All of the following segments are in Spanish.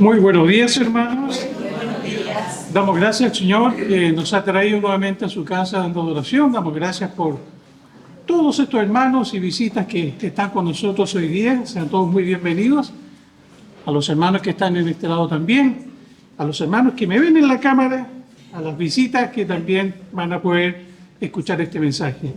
Muy buenos días, hermanos. Damos gracias al Señor que nos ha traído nuevamente a su casa dando adoración. Damos gracias por todos estos hermanos y visitas que están con nosotros hoy día. Sean todos muy bienvenidos. A los hermanos que están en este lado también. A los hermanos que me ven en la cámara. A las visitas que también van a poder escuchar este mensaje.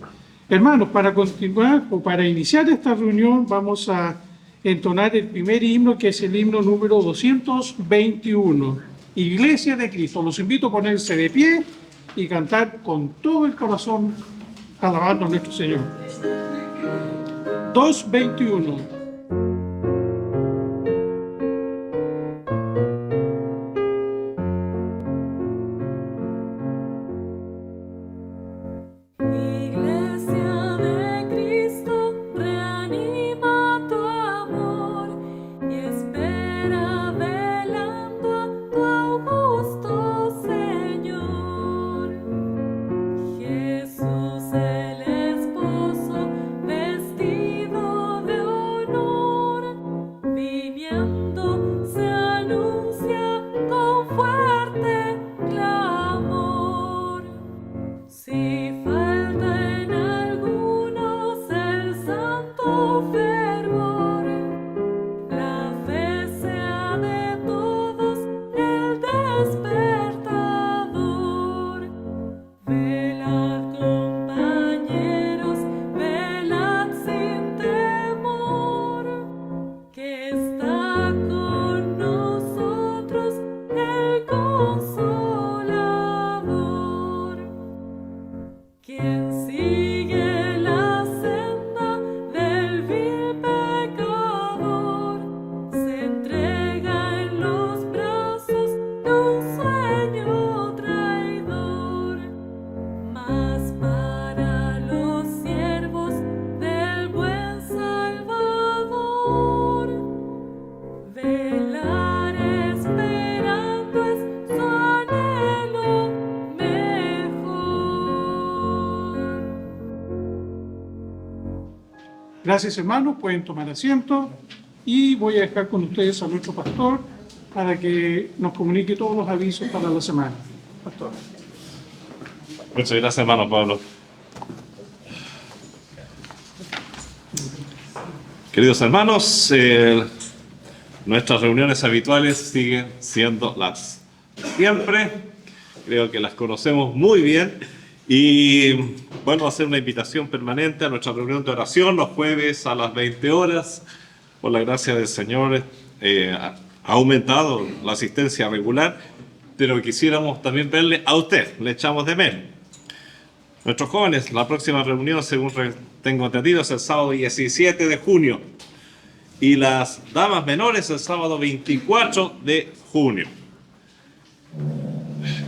Hermanos, para continuar o para iniciar esta reunión vamos a entonar el primer himno, que es el himno número 221, Iglesia de Cristo. Los invito a ponerse de pie y cantar con todo el corazón, alabando a nuestro Señor. 221. Gracias, hermanos. Pueden tomar asiento y voy a dejar con ustedes a nuestro pastor para que nos comunique todos los avisos para la semana. Pastor. Muchas gracias, hermano Pablo. Queridos hermanos, nuestras reuniones habituales siguen siendo las de siempre. Creo que las conocemos muy bien. Y bueno, hacer una invitación permanente a nuestra reunión de oración los jueves a las 20 horas. Por la gracia del Señor ha aumentado la asistencia regular, pero quisiéramos también verle a usted, le echamos de menos. Nuestros jóvenes, la próxima reunión, según tengo entendido, es el sábado 17 de junio. Y las damas menores el sábado 24 de junio.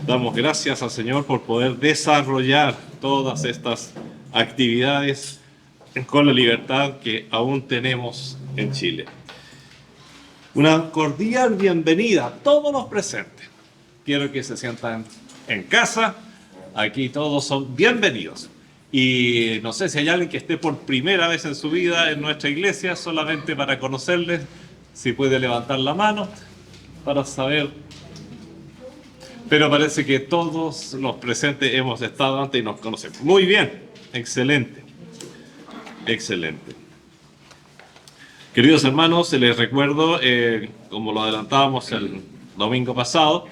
Damos gracias al Señor por poder desarrollar todas estas actividades con la libertad que aún tenemos en Chile. Una cordial bienvenida a todos los presentes. Quiero que se sientan en casa. Aquí todos son bienvenidos. Y no sé si hay alguien que esté por primera vez en su vida en nuestra iglesia, solamente para conocerles, si puede levantar la mano para saber. Pero parece que todos los presentes hemos estado antes y nos conocemos. Muy bien, excelente, excelente. Queridos hermanos, les recuerdo, como lo adelantábamos el domingo pasado,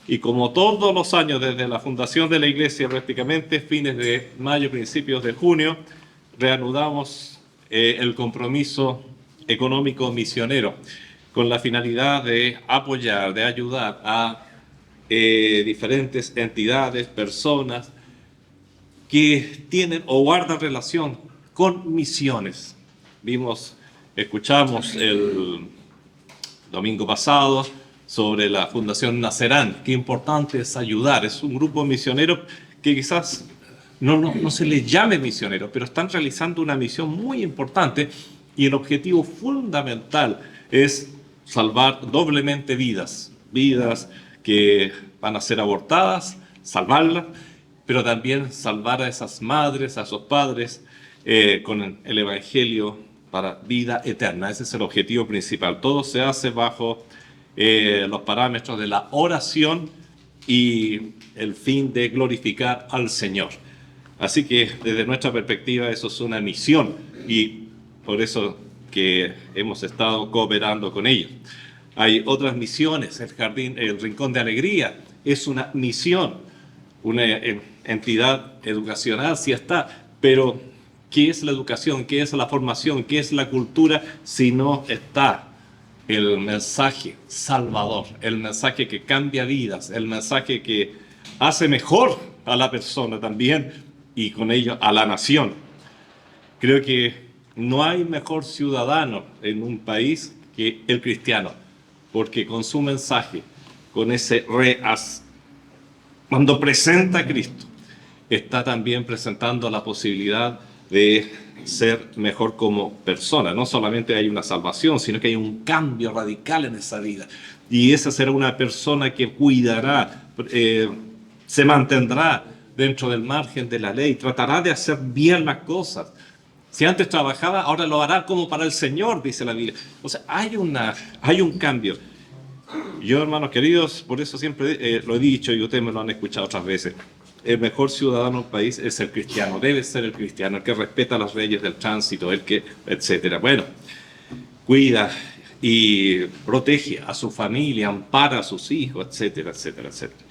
y como todos los años desde la fundación de la iglesia, prácticamente fines de mayo, principios de junio, reanudamos el compromiso económico misionero con la finalidad de apoyar, de ayudar a diferentes entidades, personas que tienen o guardan relación con misiones. Escuchamos el domingo pasado sobre la Fundación Nazarán. Qué importante es ayudar. Es un grupo misionero que quizás no se les llame misionero, pero están realizando una misión muy importante y el objetivo fundamental es salvar doblemente vidas que van a ser abortadas, salvarlas, pero también salvar a esas madres, a esos padres, con el Evangelio para vida eterna. Ese es el objetivo principal. Todo se hace bajo los parámetros de la oración y el fin de glorificar al Señor. Así que desde nuestra perspectiva eso es una misión y por eso que hemos estado cooperando con ellos. Hay otras misiones, el Rincón de Alegría es una misión, una entidad educacional, sí está, pero ¿qué es la educación? ¿Qué es la formación? ¿Qué es la cultura si no está el mensaje salvador, el mensaje que cambia vidas, el mensaje que hace mejor a la persona también y con ello a la nación? Creo que no hay mejor ciudadano en un país que el cristiano, porque con su mensaje, con ese cuando presenta a Cristo, está también presentando la posibilidad de ser mejor como persona. No solamente hay una salvación, sino que hay un cambio radical en esa vida. Y esa será una persona que cuidará, se mantendrá dentro del margen de la ley, tratará de hacer bien las cosas. Si antes trabajaba, ahora lo hará como para el Señor, dice la Biblia. O sea, hay un cambio. Yo, hermanos queridos, por eso siempre lo he dicho y ustedes me lo han escuchado otras veces. El mejor ciudadano del país es el cristiano, debe ser el cristiano, el que respeta las leyes del tránsito, el que, etcétera. Bueno, cuida y protege a su familia, ampara a sus hijos, etcétera, etcétera, etcétera.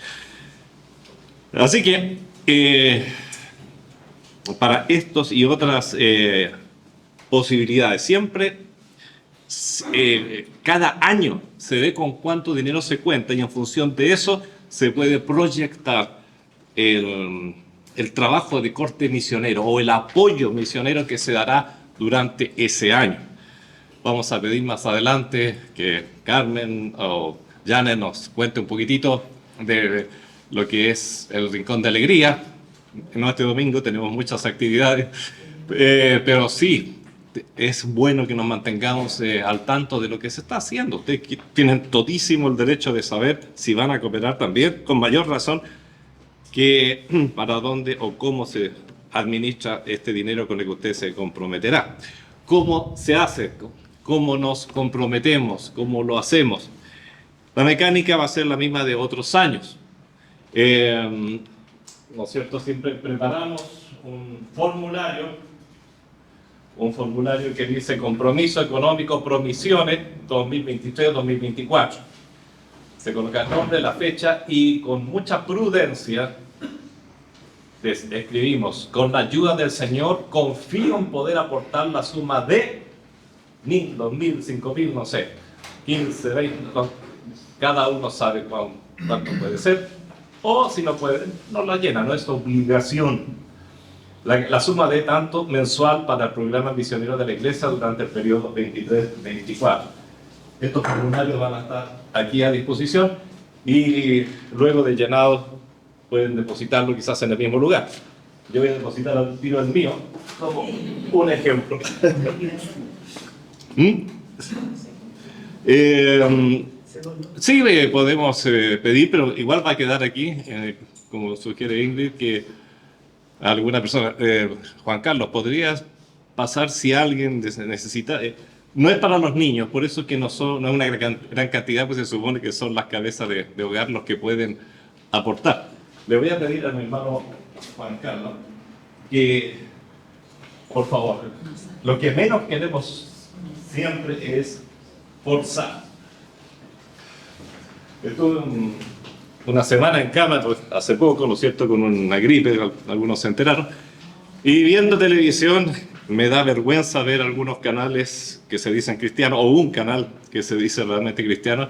Así que para estos y otras posibilidades, siempre cada año se ve con cuánto dinero se cuenta y en función de eso se puede proyectar el trabajo de corte misionero o el apoyo misionero que se dará durante ese año. Vamos a pedir más adelante que Carmen o Janet nos cuente un poquitito de lo que es el Rincón de Alegría. No, este domingo tenemos muchas actividades, pero sí, es bueno que nos mantengamos al tanto de lo que se está haciendo. Ustedes tienen todísimo el derecho de saber si van a cooperar también, con mayor razón que para dónde o cómo se administra este dinero con el que usted se comprometerá. ¿Cómo se hace? ¿Cómo nos comprometemos? ¿Cómo lo hacemos? La mecánica va a ser la misma de otros años. ¿No es cierto? Siempre preparamos un formulario que dice Compromiso Económico Promisiones 2023-2024. Se coloca el nombre, la fecha y con mucha prudencia escribimos: con la ayuda del Señor confío en poder aportar la suma de 1.000, 2.000, 5.000, no sé, 15, 20, cada uno sabe cuánto puede ser, o si no puede, no la llena, no es obligación. La suma de tanto mensual para el programa misionero de la Iglesia durante el periodo 23-24. Estos formularios van a estar aquí a disposición y luego de llenado pueden depositarlo quizás en el mismo lugar. Yo voy a depositar al tiro el mío como un ejemplo. Sí, podemos pedir, pero igual va a quedar aquí, como sugiere Ingrid, que alguna persona, Juan Carlos, ¿podrías pasar si alguien necesita? No es para los niños, por eso es que no es una gran cantidad, pues se supone que son las cabezas de hogar los que pueden aportar. Le voy a pedir a mi hermano Juan Carlos que, por favor, lo que menos queremos siempre es forzar. Estuve una semana en cama, hace poco, ¿no es cierto?, con una gripe, algunos se enteraron, y viendo televisión me da vergüenza ver algunos canales que se dicen cristianos, o un canal que se dice realmente cristiano.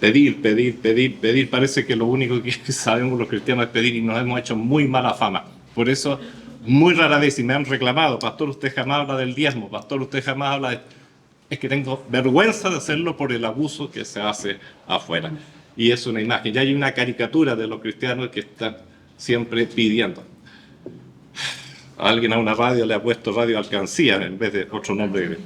Pedir, parece que lo único que sabemos los cristianos es pedir y nos hemos hecho muy mala fama. Por eso, muy rara vez, y me han reclamado, pastor, usted jamás habla del diezmo, pastor, usted jamás habla de... Es que tengo vergüenza de hacerlo por el abuso que se hace afuera. Y es una imagen. Ya hay una caricatura de los cristianos que están siempre pidiendo. Alguien a una radio le ha puesto Radio Alcancía en vez de otro nombre.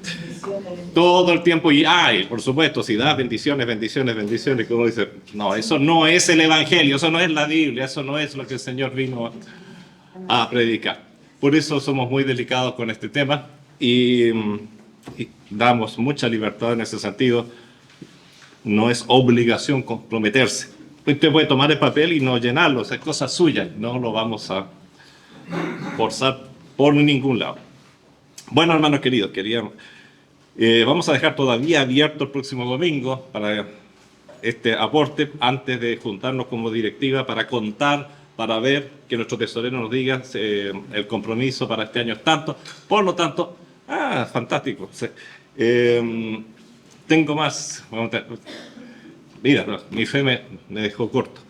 Todo el tiempo, y por supuesto, si da bendiciones, bendiciones, bendiciones, como dice, no, eso no es el Evangelio, eso no es la Biblia, eso no es lo que el Señor vino a predicar. Por eso somos muy delicados con este tema y damos mucha libertad en ese sentido. no es obligación comprometerse. Usted puede tomar el papel y no llenarlo, es cosa suya, no lo vamos a forzar por ningún lado. Bueno, hermanos queridos, vamos a dejar todavía abierto el próximo domingo para este aporte antes de juntarnos como directiva para contar, para ver que nuestro tesorero nos diga el compromiso para este año es tanto. Por lo tanto, fantástico. Tengo más. Mira, no, mi fe me dejó corto.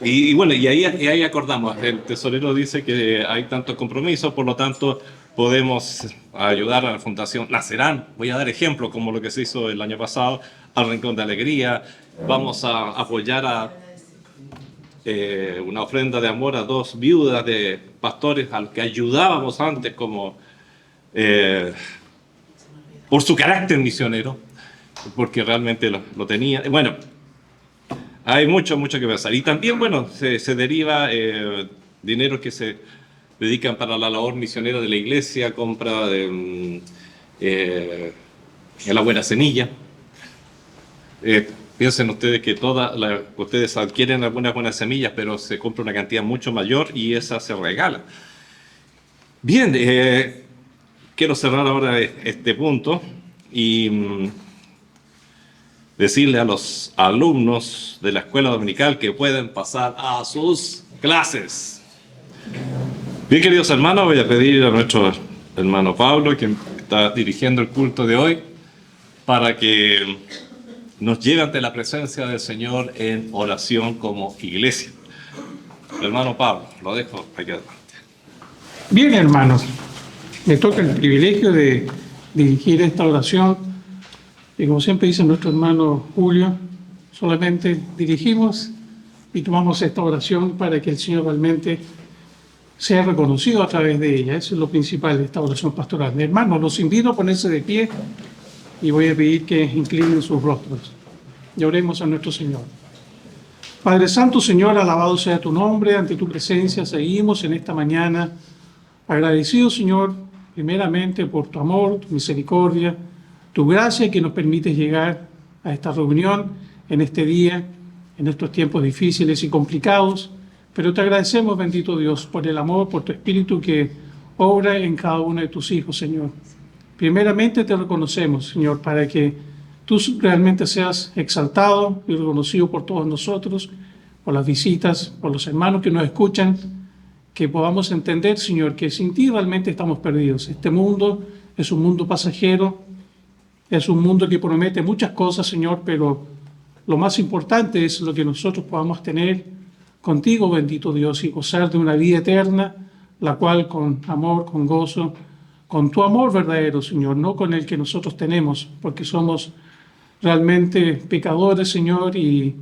Y ahí acordamos. El tesorero dice que hay tantos compromisos, por lo tanto podemos ayudar a la Fundación Nacerán. Voy a dar ejemplo como lo que se hizo el año pasado al Rincón de Alegría. Vamos a apoyar a una ofrenda de amor a 2 viudas de pastores a los que ayudábamos antes como por su carácter misionero, porque realmente lo tenía. Bueno, hay mucho que pensar. Y también, bueno, se deriva dinero que se dedican para la labor misionera de la iglesia, compra de la buena semilla. Piensen ustedes que ustedes adquieren algunas buenas semillas, pero se compra una cantidad mucho mayor y esa se regala. Bien, quiero cerrar ahora este punto y decirle a los alumnos de la escuela dominical que pueden pasar a sus clases. Bien, queridos hermanos, voy a pedir a nuestro hermano Pablo, que está dirigiendo el culto de hoy, para que nos lleve ante la presencia del Señor en oración como iglesia. Hermano Pablo, lo dejo aquí adelante. Bien, hermanos, me toca el privilegio de dirigir esta oración. Y como siempre dice nuestro hermano Julio, solamente dirigimos y tomamos esta oración para que el Señor realmente sea reconocido a través de ella. Eso es lo principal de esta oración pastoral. Hermanos, los invito a ponerse de pie y voy a pedir que inclinen sus rostros. Y oremos a nuestro Señor. Padre Santo, Señor, alabado sea tu nombre. Ante tu presencia seguimos en esta mañana agradecidos, Señor, primeramente por tu amor, tu misericordia, tu gracia que nos permite llegar a esta reunión en este día, en estos tiempos difíciles y complicados. Pero te agradecemos, bendito Dios, por el amor, por tu Espíritu que obra en cada uno de tus hijos, Señor. Primeramente te reconocemos, Señor, para que tú realmente seas exaltado y reconocido por todos nosotros, por las visitas, por los hermanos que nos escuchan, que podamos entender, Señor, que sin ti realmente estamos perdidos. Este mundo es un mundo pasajero, es un mundo que promete muchas cosas, Señor, pero lo más importante es lo que nosotros podamos tener contigo, bendito Dios, y gozar de una vida eterna, la cual con amor, con gozo, con tu amor verdadero, Señor, no con el que nosotros tenemos, porque somos realmente pecadores, Señor, y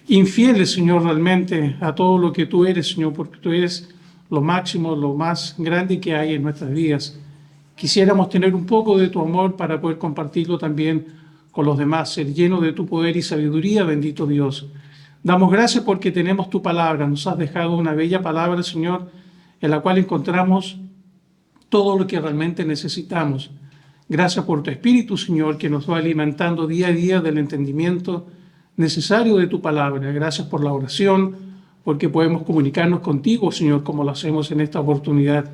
infieles, Señor, realmente a todo lo que tú eres, Señor, porque tú eres lo máximo, lo más grande que hay en nuestras vidas. Quisiéramos tener un poco de tu amor para poder compartirlo también con los demás, ser lleno de tu poder y sabiduría, bendito Dios. Damos gracias porque tenemos tu palabra. Nos has dejado una bella palabra, Señor, en la cual encontramos todo lo que realmente necesitamos. Gracias por tu Espíritu, Señor, que nos va alimentando día a día del entendimiento necesario de tu palabra. Gracias por la oración, porque podemos comunicarnos contigo, Señor, como lo hacemos en esta oportunidad.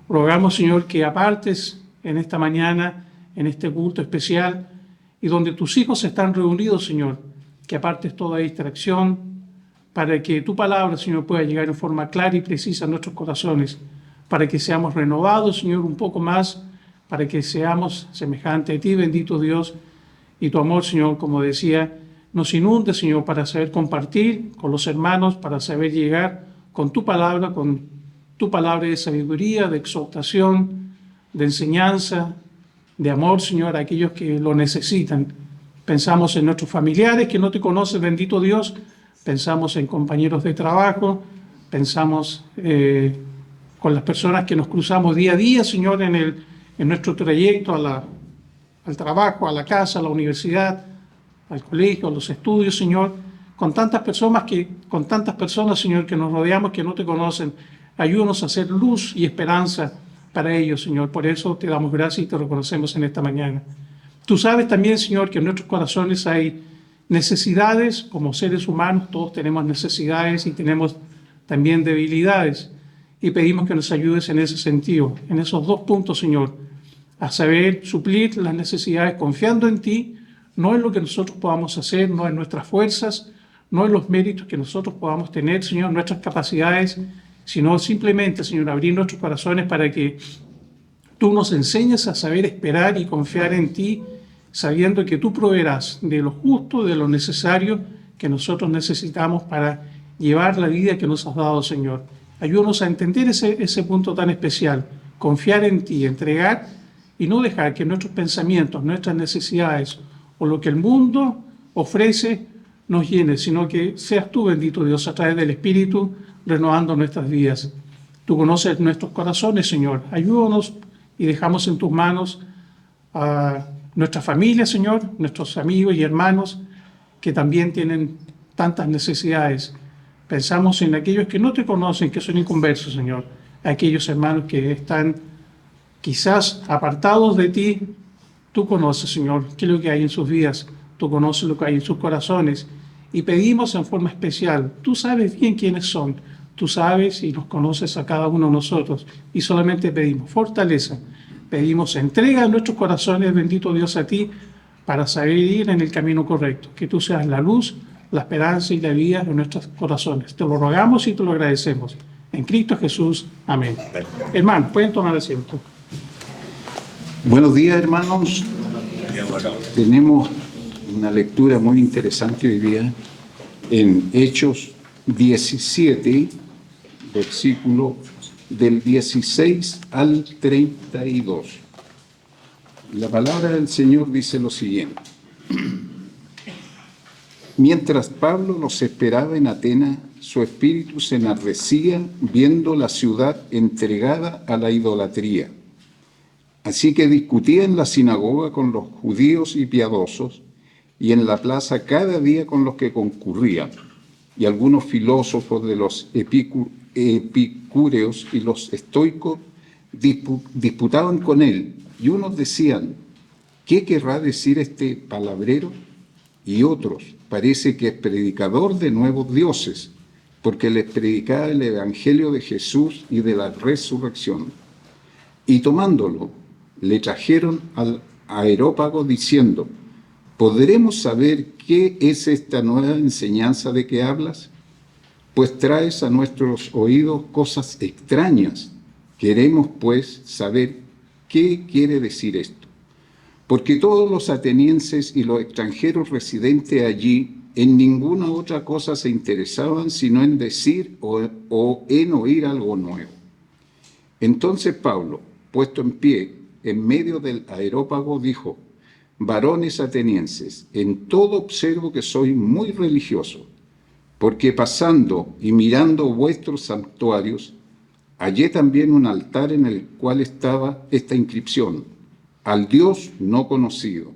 Rogamos, Señor, que apartes en esta mañana, en este culto especial, y donde tus hijos están reunidos, Señor, que apartes toda distracción para que tu palabra, Señor, pueda llegar en forma clara y precisa a nuestros corazones, para que seamos renovados, Señor, un poco más, para que seamos semejantes a ti, bendito Dios, y tu amor, Señor, como decía, nos inunde, Señor, para saber compartir con los hermanos, para saber llegar con tu palabra de sabiduría, de exhortación, de enseñanza, de amor, Señor, a aquellos que lo necesitan. Pensamos en nuestros familiares que no te conocen, bendito Dios. Pensamos en compañeros de trabajo. Pensamos con las personas que nos cruzamos día a día, Señor, en nuestro trayecto al trabajo, a la casa, a la universidad, al colegio, a los estudios, Señor. Con tantas personas, Señor, que nos rodeamos, que no te conocen. Ayúdanos a hacer luz y esperanza para ellos, Señor. Por eso te damos gracias y te reconocemos en esta mañana. Tú sabes también, Señor, que en nuestros corazones hay necesidades como seres humanos. Todos tenemos necesidades y tenemos también debilidades. Y pedimos que nos ayudes en ese sentido, en esos dos puntos, Señor, a saber suplir las necesidades confiando en ti, no en lo que nosotros podamos hacer, no en nuestras fuerzas, no en los méritos que nosotros podamos tener, Señor, nuestras capacidades, sino simplemente, Señor, abrir nuestros corazones para que tú nos enseñes a saber esperar y confiar en ti, sabiendo que tú proveerás de lo justo, de lo necesario que nosotros necesitamos para llevar la vida que nos has dado, Señor. Ayúdanos a entender ese punto tan especial, confiar en ti, entregar y no dejar que nuestros pensamientos, nuestras necesidades o lo que el mundo ofrece nos llene, sino que seas tú, bendito Dios, a través del Espíritu, renovando nuestras vidas. Tú conoces nuestros corazones, Señor. Ayúdanos y dejamos en tus manos a nuestra familia, Señor, nuestros amigos y hermanos que también tienen tantas necesidades. Pensamos en aquellos que no te conocen, que son inconversos, Señor. Aquellos hermanos que están quizás apartados de ti. Tú conoces, Señor, qué es lo que hay en sus vidas. Tú conoces lo que hay en sus corazones. Y pedimos en forma especial, tú sabes bien quiénes son. Tú sabes y nos conoces a cada uno de nosotros. Y solamente pedimos fortaleza. Pedimos entrega de nuestros corazones, bendito Dios, a ti, para saber ir en el camino correcto. Que tú seas la luz, la esperanza y la vida de nuestros corazones. Te lo rogamos y te lo agradecemos. En Cristo Jesús. Amén. Hermanos, pueden tomar asiento. Buenos días, hermanos. Tenemos una lectura muy interesante hoy día en Hechos 17, versículo del 16 al 32. La palabra del Señor dice lo siguiente. Mientras Pablo los esperaba en Atenas, su espíritu se enardecía viendo la ciudad entregada a la idolatría. Así que discutía en la sinagoga con los judíos y piadosos, y en la plaza cada día con los que concurrían. Y algunos filósofos de los epicúreos y los estoicos disputaban con él, y unos decían, ¿qué querrá decir este palabrero? Y otros, parece que es predicador de nuevos dioses, porque les predicaba el evangelio de Jesús y de la resurrección. Y tomándolo, le trajeron al Areópago diciendo, ¿podremos saber qué es esta nueva enseñanza de que hablas? Pues traes a nuestros oídos cosas extrañas. Queremos, pues, saber qué quiere decir esto. Porque todos los atenienses y los extranjeros residentes allí en ninguna otra cosa se interesaban sino en decir o en oír algo nuevo. Entonces Pablo, puesto en pie en medio del Areópago, dijo, varones atenienses, en todo observo que sois muy religiosos, porque pasando y mirando vuestros santuarios, hallé también un altar en el cual estaba esta inscripción, al Dios no conocido,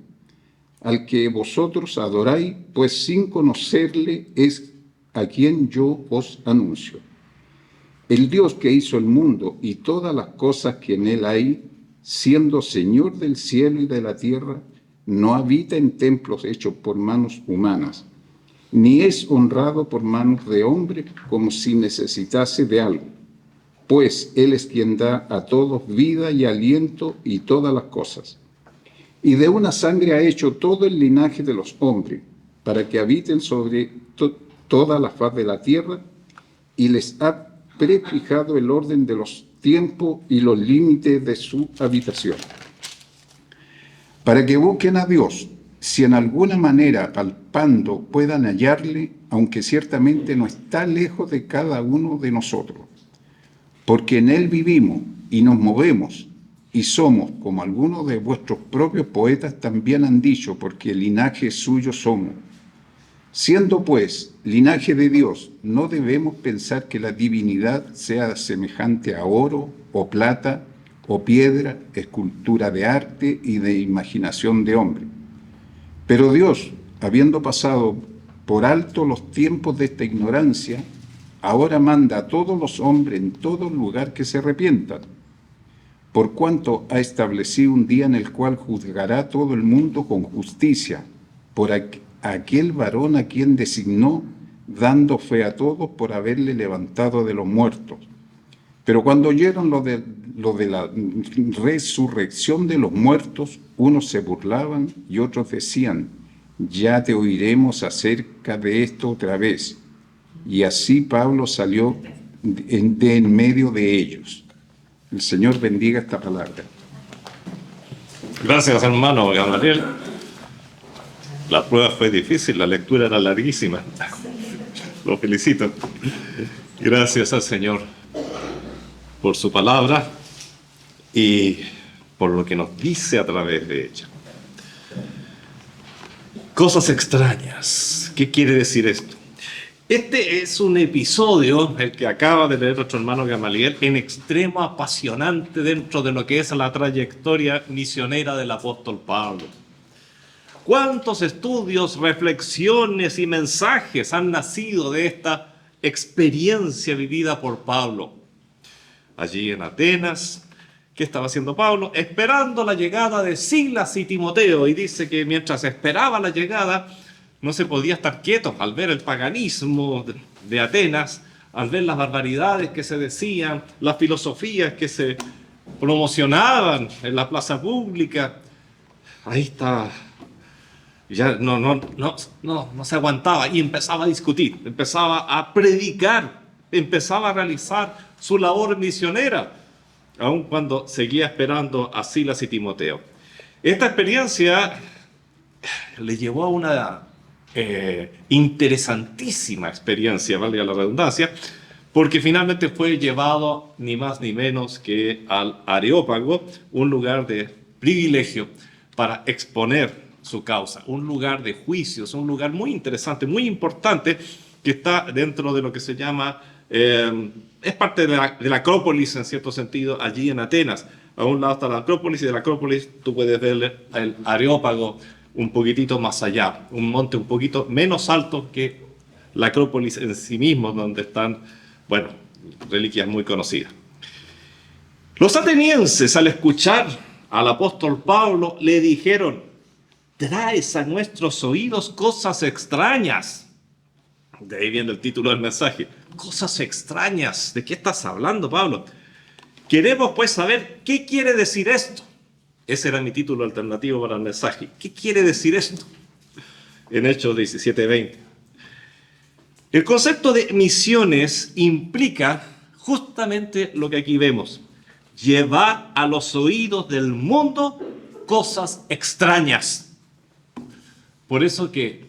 al que vosotros adoráis, pues sin conocerle es a quien yo os anuncio. El Dios que hizo el mundo y todas las cosas que en él hay, siendo Señor del cielo y de la tierra, no habita en templos hechos por manos humanas, ni es honrado por manos de hombre como si necesitase de algo, pues Él es quien da a todos vida y aliento y todas las cosas. Y de una sangre ha hecho todo el linaje de los hombres, para que habiten sobre toda la faz de la tierra, y les ha prefijado el orden de los tiempos y los límites de su habitación, para que busquen a Dios, si en alguna manera palpando puedan hallarle, aunque ciertamente no está lejos de cada uno de nosotros, porque en Él vivimos y nos movemos, y somos, como algunos de vuestros propios poetas también han dicho, porque linaje suyo somos. Siendo pues linaje de Dios, no debemos pensar que la divinidad sea semejante a oro o plata o piedra, escultura de arte y de imaginación de hombre. Pero Dios, habiendo pasado por alto los tiempos de esta ignorancia, ahora manda a todos los hombres en todo lugar que se arrepientan, por cuanto ha establecido un día en el cual juzgará a todo el mundo con justicia, por aquel varón a quien designó, dando fe a todos por haberle levantado de los muertos. Pero cuando oyeron lo de la resurrección de los muertos, unos se burlaban y otros decían, ya te oiremos acerca de esto otra vez. Y así Pablo salió de en medio de ellos. El Señor bendiga esta palabra. Gracias, hermano Gamaliel. La prueba fue difícil, la lectura era larguísima. Lo felicito. Gracias al Señor por su palabra y por lo que nos dice a través de ella. Cosas extrañas. ¿Qué quiere decir esto? Este es un episodio, el que acaba de leer nuestro hermano Gamaliel, en extremo apasionante dentro de lo que es la trayectoria misionera del apóstol Pablo. ¿Cuántos estudios, reflexiones y mensajes han nacido de esta experiencia vivida por Pablo? Allí en Atenas, ¿qué estaba haciendo Pablo? Esperando la llegada de Silas y Timoteo. Y dice que mientras esperaba la llegada, no se podía estar quieto al ver el paganismo de Atenas, al ver las barbaridades que se decían, las filosofías que se promocionaban en la plaza pública. Ahí está. Ya no se aguantaba y empezaba a discutir, empezaba a predicar, empezaba a realizar su labor misionera, aun cuando seguía esperando a Silas y Timoteo. Esta experiencia le llevó a una interesantísima experiencia, valga la redundancia, porque finalmente fue llevado ni más ni menos que al Areópago, un lugar de privilegio para exponer su causa, un lugar de juicios, un lugar muy interesante, muy importante, que está dentro de lo que se llama, es parte de la Acrópolis en cierto sentido, allí en Atenas. A un lado está la Acrópolis y de la Acrópolis tú puedes ver el Areópago un poquitito más allá, un monte un poquito menos alto que la Acrópolis en sí mismo, donde están, bueno, reliquias muy conocidas. Los atenienses, al escuchar al apóstol Pablo, le dijeron: traes a nuestros oídos cosas extrañas. De ahí viene el título del mensaje. Cosas extrañas. ¿De qué estás hablando, Pablo? Queremos pues saber qué quiere decir esto. Ese era mi título alternativo para el mensaje. ¿Qué quiere decir esto? En Hechos 17:20. El concepto de misiones implica justamente lo que aquí vemos. Llevar a los oídos del mundo cosas extrañas. Por eso que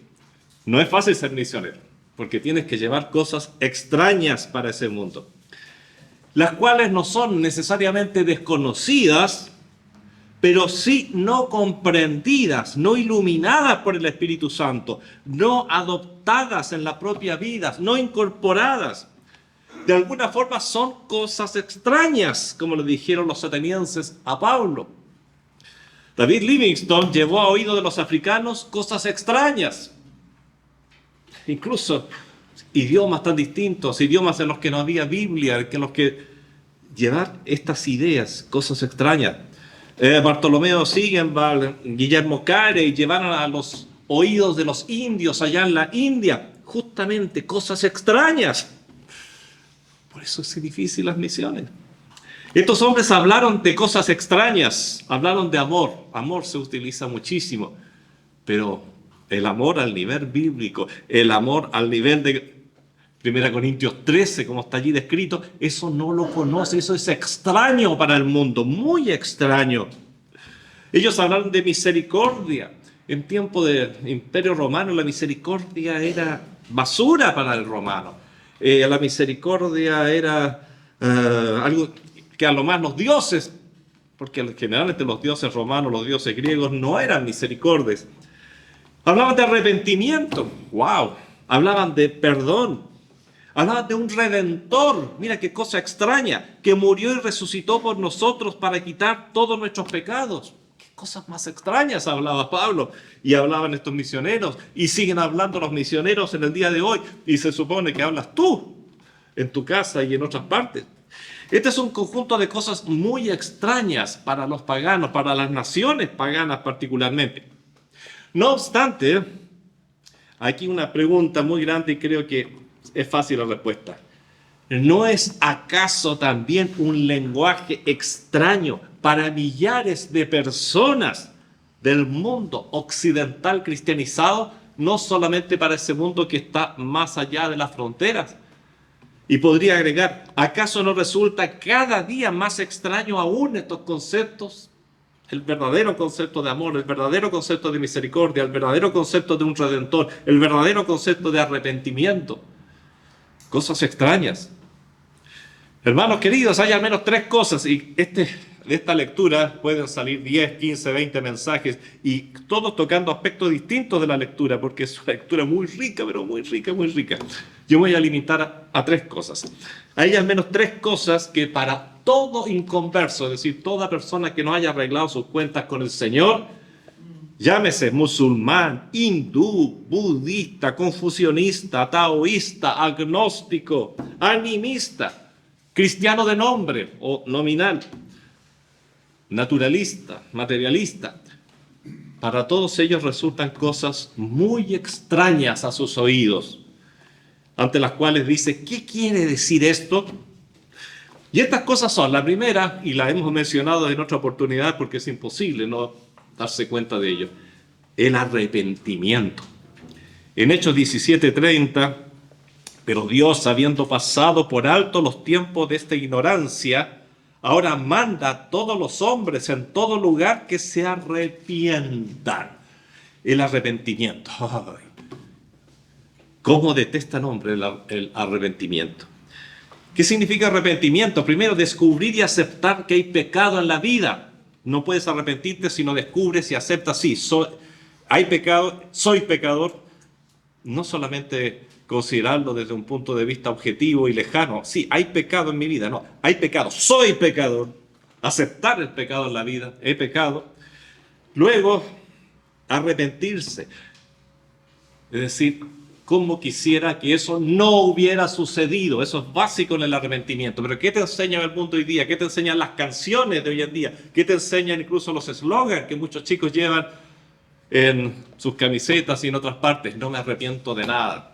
no es fácil ser misionero, porque tienes que llevar cosas extrañas para ese mundo, las cuales no son necesariamente desconocidas, pero sí no comprendidas, no iluminadas por el Espíritu Santo, no adoptadas en la propia vida, no incorporadas. De alguna forma son cosas extrañas, como le dijeron los atenienses a Pablo. David Livingstone llevó a oído de los africanos cosas extrañas. Incluso idiomas tan distintos, idiomas en los que no había Biblia, en los que llevar estas ideas, cosas extrañas. Bartolomeo Ziegenbalg, Guillermo Carey llevaron a los oídos de los indios allá en la India justamente cosas extrañas. Por eso es difícil las misiones. Estos hombres hablaron de cosas extrañas, hablaron de amor. Amor se utiliza muchísimo, pero el amor al nivel bíblico, el amor al nivel de 1 Corintios 13, como está allí descrito, eso no lo conoce, eso es extraño para el mundo, muy extraño. Ellos hablaron de misericordia. En tiempo del Imperio Romano, la misericordia era basura para el romano. La misericordia era algo que a lo más los dioses, porque generalmente los dioses romanos, los dioses griegos no eran misericordias. Hablaban de arrepentimiento, wow. Hablaban de perdón. Hablaban de un redentor, mira qué cosa extraña, que murió y resucitó por nosotros para quitar todos nuestros pecados. Qué cosas más extrañas hablaba Pablo y hablaban estos misioneros y siguen hablando los misioneros en el día de hoy y se supone que hablas tú en tu casa y en otras partes. Este es un conjunto de cosas muy extrañas para los paganos, para las naciones paganas particularmente. No obstante, aquí una pregunta muy grande y creo que es fácil la respuesta. ¿No es acaso también un lenguaje extraño para millares de personas del mundo occidental cristianizado, no solamente para ese mundo que está más allá de las fronteras? Y podría agregar, ¿acaso no resulta cada día más extraño aún estos conceptos? El verdadero concepto de amor, el verdadero concepto de misericordia, el verdadero concepto de un redentor, el verdadero concepto de arrepentimiento. Cosas extrañas. Hermanos queridos, hay al menos 3 cosas y de esta lectura pueden salir 10, 15, 20 mensajes y todos tocando aspectos distintos de la lectura porque es una lectura muy rica, pero muy rica, muy rica. Yo me voy a limitar a 3 cosas. Hay al menos 3 cosas que para todo inconverso, es decir, toda persona que no haya arreglado sus cuentas con el Señor, llámese musulmán, hindú, budista, confucionista, taoísta, agnóstico, animista, cristiano de nombre o nominal, naturalista, materialista. Para todos ellos resultan cosas muy extrañas a sus oídos, ante las cuales dice, ¿qué quiere decir esto? Y estas cosas son, la primera, y la hemos mencionado en otra oportunidad porque es imposible no darse cuenta de ello, el arrepentimiento. En Hechos 17:30, pero Dios, habiendo pasado por alto los tiempos de esta ignorancia, ahora manda a todos los hombres en todo lugar que se arrepientan. El arrepentimiento. Ay, ¿cómo detesta el hombre el arrepentimiento? ¿Qué significa arrepentimiento? Primero, descubrir y aceptar que hay pecado en la vida. No puedes arrepentirte si no descubres y aceptas, sí, hay pecado, soy pecador. No solamente considerarlo desde un punto de vista objetivo y lejano. Sí, hay pecado en mi vida. No, hay pecado. Soy pecador. Aceptar el pecado en la vida. He pecado. Luego, arrepentirse. Es decir, cómo quisiera que eso no hubiera sucedido. Eso es básico en el arrepentimiento. Pero ¿qué te enseña el mundo hoy día? ¿Qué te enseñan las canciones de hoy en día? ¿Qué te enseñan incluso los eslogans que muchos chicos llevan en sus camisetas y en otras partes? No me arrepiento de nada.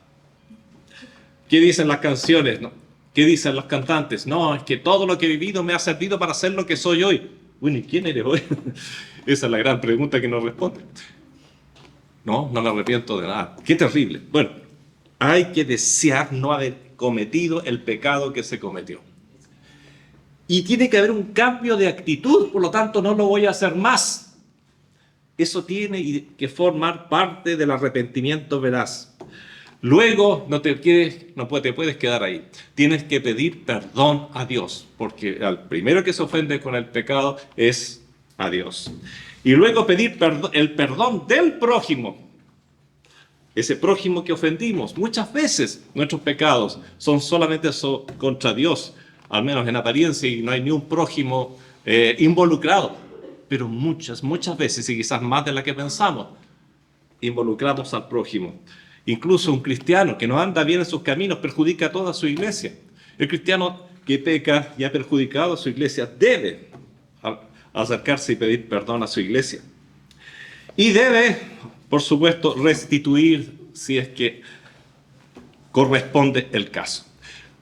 ¿Qué dicen las canciones? No. ¿Qué dicen los cantantes? No, es que todo lo que he vivido me ha servido para ser lo que soy hoy. Bueno, ¿y quién eres hoy? Esa es la gran pregunta que nos responde. No me arrepiento de nada. Qué terrible. Bueno, hay que desear no haber cometido el pecado que se cometió. Y tiene que haber un cambio de actitud, por lo tanto no lo voy a hacer más. Eso tiene que formar parte del arrepentimiento veraz. Luego no te puedes quedar ahí. Tienes que pedir perdón a Dios, porque el primero que se ofende con el pecado es a Dios. Y luego pedir el perdón del prójimo. Ese prójimo que ofendimos. Muchas veces nuestros pecados son solamente contra Dios, al menos en apariencia, y no hay ni un prójimo involucrado. Pero muchas veces, y quizás más de la que pensamos, involucramos al prójimo. Incluso un cristiano que no anda bien en sus caminos perjudica a toda su iglesia. El cristiano que peca y ha perjudicado a su iglesia debe acercarse y pedir perdón a su iglesia. Y debe, por supuesto, restituir si es que corresponde el caso.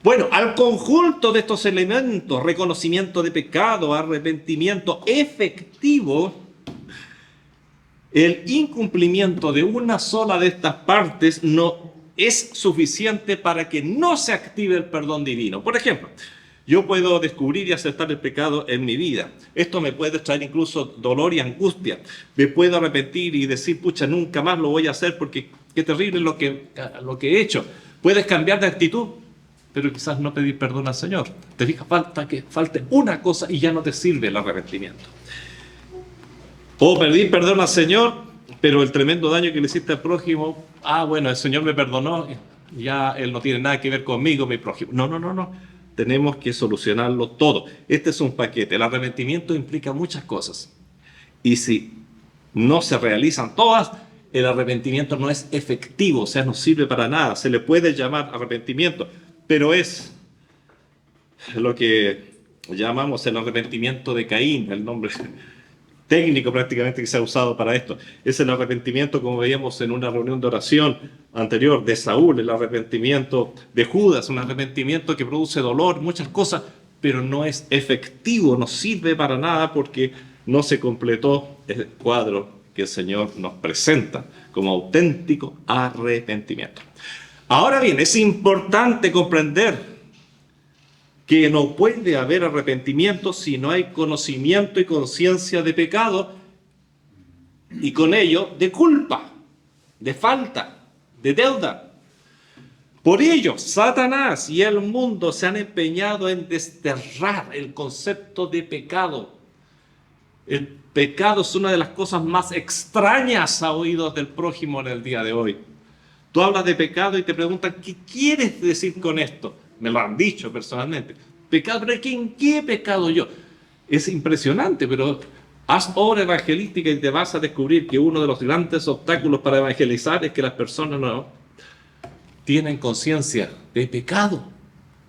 Bueno, al conjunto de estos elementos, reconocimiento de pecado, arrepentimiento efectivo, el incumplimiento de una sola de estas partes no es suficiente para que no se active el perdón divino. Por ejemplo, yo puedo descubrir y aceptar el pecado en mi vida. Esto me puede traer incluso dolor y angustia. Me puedo arrepentir y decir, pucha, nunca más lo voy a hacer porque qué terrible lo que he hecho. Puedes cambiar de actitud, pero quizás no pedir perdón al Señor. Te fijas, falte una cosa y ya no te sirve el arrepentimiento. O pedir perdón al Señor, pero el tremendo daño que le hiciste al prójimo, bueno, el Señor me perdonó, ya Él no tiene nada que ver conmigo, mi prójimo. No. Tenemos que solucionarlo todo. Este es un paquete. El arrepentimiento implica muchas cosas. Y si no se realizan todas, el arrepentimiento no es efectivo, o sea, no sirve para nada. Se le puede llamar arrepentimiento, pero es lo que llamamos el arrepentimiento de Caín, el nombre técnico prácticamente que se ha usado para esto. Es el arrepentimiento, como veíamos en una reunión de oración anterior, de Saúl, el arrepentimiento de Judas, un arrepentimiento que produce dolor, muchas cosas, pero no es efectivo, no sirve para nada porque no se completó el cuadro que el Señor nos presenta como auténtico arrepentimiento. Ahora bien, es importante comprender que no puede haber arrepentimiento si no hay conocimiento y conciencia de pecado y con ello de culpa, de falta, de deuda. Por ello, Satanás y el mundo se han empeñado en desterrar el concepto de pecado. El pecado es una de las cosas más extrañas a oídos del prójimo en el día de hoy. Tú hablas de pecado y te preguntan, ¿qué quieres decir con esto? Me lo han dicho personalmente. Pecado, pero ¿en qué pecado yo? Es impresionante, pero haz obra evangelística y te vas a descubrir que uno de los grandes obstáculos para evangelizar es que las personas no tienen conciencia de pecado.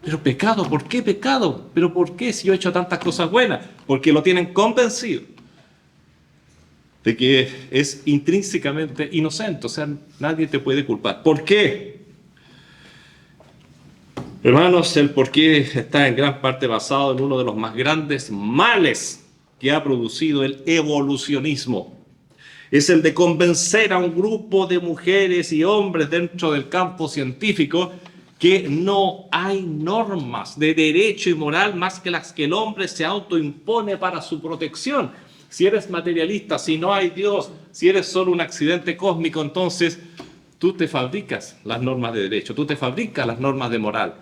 Pero pecado, ¿por qué pecado? ¿Pero por qué si yo he hecho tantas cosas buenas? Porque lo tienen convencido de que es intrínsecamente inocente, o sea, nadie te puede culpar. ¿Por qué? Hermanos, el porqué está en gran parte basado en uno de los más grandes males que ha producido el evolucionismo. Es el de convencer a un grupo de mujeres y hombres dentro del campo científico que no hay normas de derecho y moral más que las que el hombre se autoimpone para su protección. Si eres materialista, si no hay Dios, si eres solo un accidente cósmico, entonces tú te fabricas las normas de derecho, tú te fabricas las normas de moral.